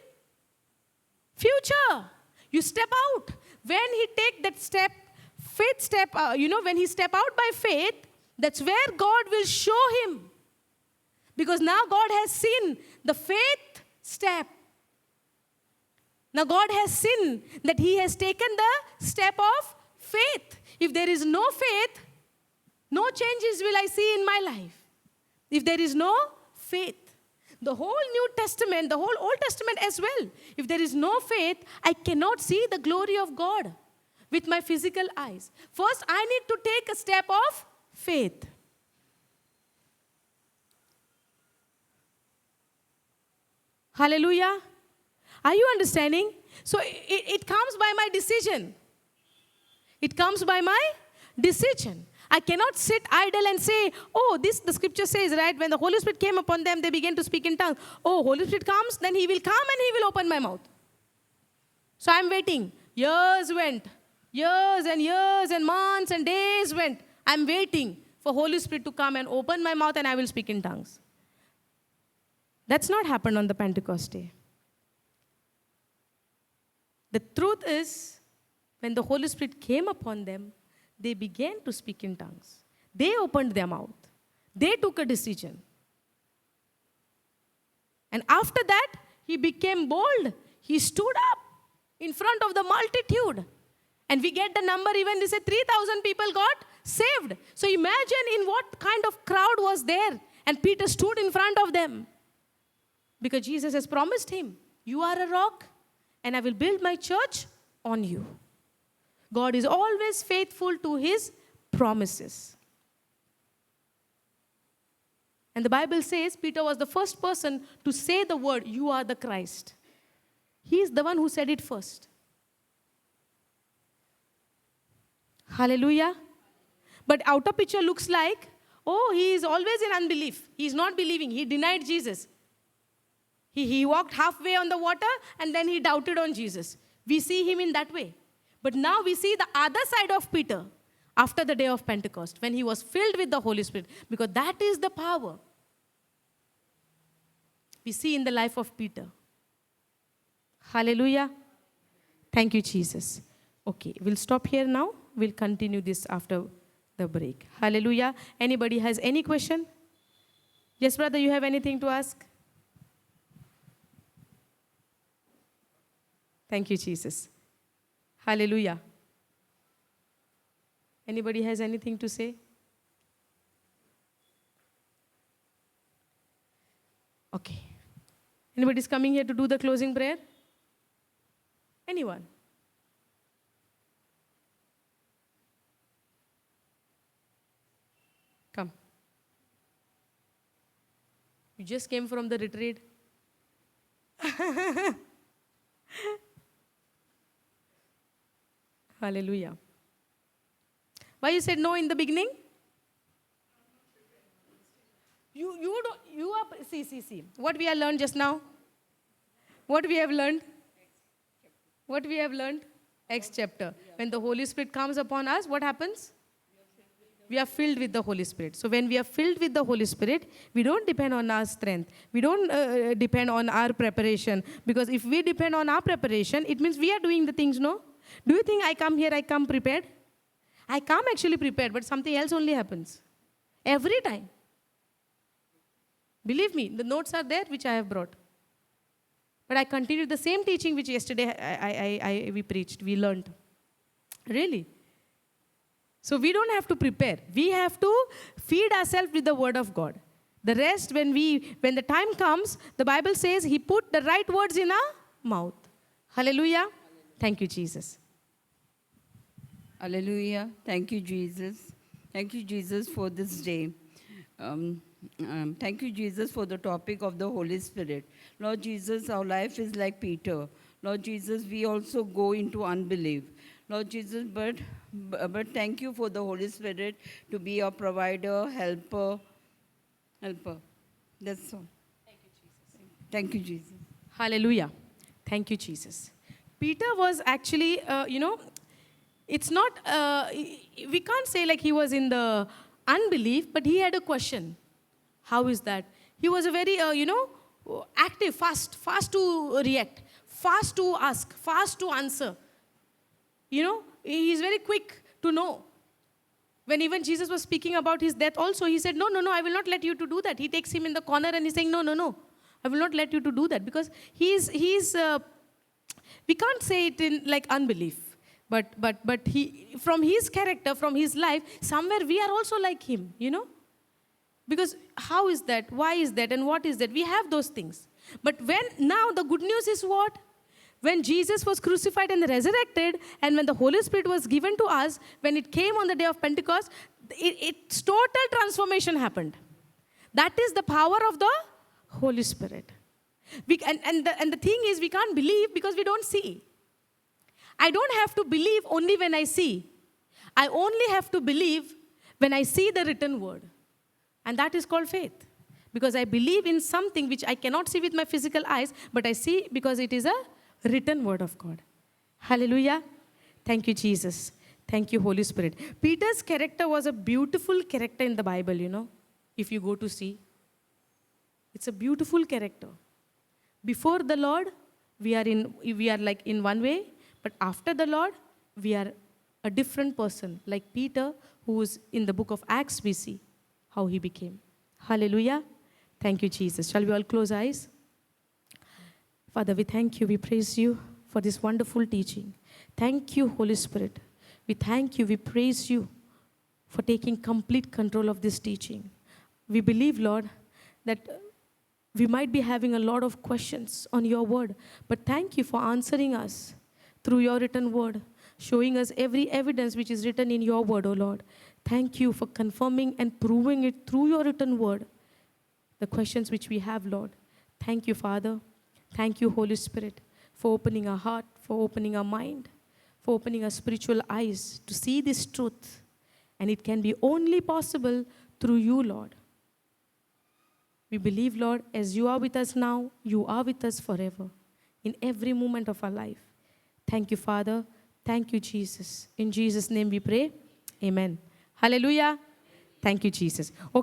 Future. You step out. When he take that step, faith step, when he step out by faith, that's where God will show him. Because now God has seen the faith step. Now God has seen that he has taken the step of faith. If there is no faith, no changes will I see in my life. If there is no faith. The whole New Testament, the whole Old Testament as well. If there is no faith, I cannot see the glory of God with my physical eyes. First, I need to take a step of faith. Hallelujah. Are you understanding? So it comes by my decision. It comes by my decision. I cannot sit idle and say, the scripture says, right, when the Holy Spirit came upon them, they began to speak in tongues. Holy Spirit comes, then he will come and he will open my mouth. So I'm waiting. Years went. Years and months and days went. I'm waiting for Holy Spirit to come and open my mouth and I will speak in tongues. That's not happened on the Pentecost day. The truth is, when the Holy Spirit came upon them, they began to speak in tongues. They opened their mouth. They took a decision. And after that, he became bold. He stood up in front of the multitude. And we get the number, even they said 3,000 people got saved. So imagine in what kind of crowd was there. And Peter stood in front of them. Because Jesus has promised him, you are a rock and I will build my church on you. God is always faithful to his promises. And the Bible says Peter was the first person to say the word, you are the Christ. He is the one who said it first. Hallelujah. But outer picture looks like, he is always in unbelief. He is not believing. He denied Jesus. He walked halfway on the water and then he doubted on Jesus. We see him in that way. But now we see the other side of Peter after the day of Pentecost, when he was filled with the Holy Spirit, because that is the power we see in the life of Peter. Hallelujah. Thank you, Jesus. Okay, we'll stop here now. We'll continue this after the break. Hallelujah. Anybody has any question? Yes, brother, you have anything to ask? Thank you, Jesus. Hallelujah. Anybody has anything to say? Okay. Anybody's coming here to do the closing prayer? Anyone? Come. You just came from the retreat. Hallelujah. Why you said no in the beginning? You are, see. What we have learned just now? What we have learned? What we have learned? Acts chapter. When the Holy Spirit comes upon us, what happens? We are filled with the Holy Spirit. So when we are filled with the Holy Spirit, we don't depend on our strength. We don't depend on our preparation. Because if we depend on our preparation, it means we are doing the things, no? Do you think I come here, I come prepared? I come actually prepared, but something else only happens. Every time. Believe me, the notes are there which I have brought. But I continued the same teaching which yesterday we preached, we learned. Really. So we don't have to prepare. We have to feed ourselves with the word of God. The rest, when the time comes, the Bible says he put the right words in our mouth. Hallelujah. Thank you, Jesus. Hallelujah. Thank you, Jesus. Thank you, Jesus, for this day. Thank you, Jesus, for the topic of the Holy Spirit. Lord Jesus, our life is like Peter. Lord Jesus, we also go into unbelief. Lord Jesus, but thank you for the Holy Spirit to be our provider, helper. That's all. Thank you, Jesus. Thank you, Jesus. Hallelujah. Thank you, Jesus. Peter was actually, it's not, we can't say like he was in the unbelief, but he had a question. How is that? He was a very, active, fast to react, fast to ask, fast to answer. He's very quick to know. When even Jesus was speaking about his death also, he said, no, I will not let you to do that. He takes him in the corner and he's saying, no, I will not let you to do that. Because he's we can't say it in like unbelief. But he, from his character, from his life, somewhere we are also like him, Because how is that? Why is that? And what is that? We have those things. But now the good news is what? When Jesus was crucified and resurrected, and when the Holy Spirit was given to us, when it came on the day of Pentecost, its total transformation happened. That is the power of the Holy Spirit. And the thing is, we can't believe because we don't see. I don't have to believe only when I see. I only have to believe when I see the written word. And that is called faith. Because I believe in something which I cannot see with my physical eyes, but I see because it is a written word of God. Hallelujah. Thank you, Jesus. Thank you, Holy Spirit. Peter's character was a beautiful character in the Bible, if you go to see. It's a beautiful character. Before the Lord, we are like in one way, but after the Lord, we are a different person. Like Peter, who is in the book of Acts, we see how he became. Hallelujah. Thank you, Jesus. Shall we all close eyes? Father, we thank you, we praise you for this wonderful teaching. Thank you, Holy Spirit. We thank you, we praise you for taking complete control of this teaching. We believe, Lord, that we might be having a lot of questions on your word, but thank you for answering us through your written word, showing us every evidence which is written in your word, O Lord. Thank you for confirming and proving it through your written word, the questions which we have, Lord. Thank you, Father. Thank you, Holy Spirit, for opening our heart, for opening our mind, for opening our spiritual eyes to see this truth. And it can be only possible through you, Lord. We believe, Lord, as you are with us now, you are with us forever, in every moment of our life. Thank you, Father. Thank you, Jesus. In Jesus' name we pray. Amen. Hallelujah. Thank you, Jesus. Okay.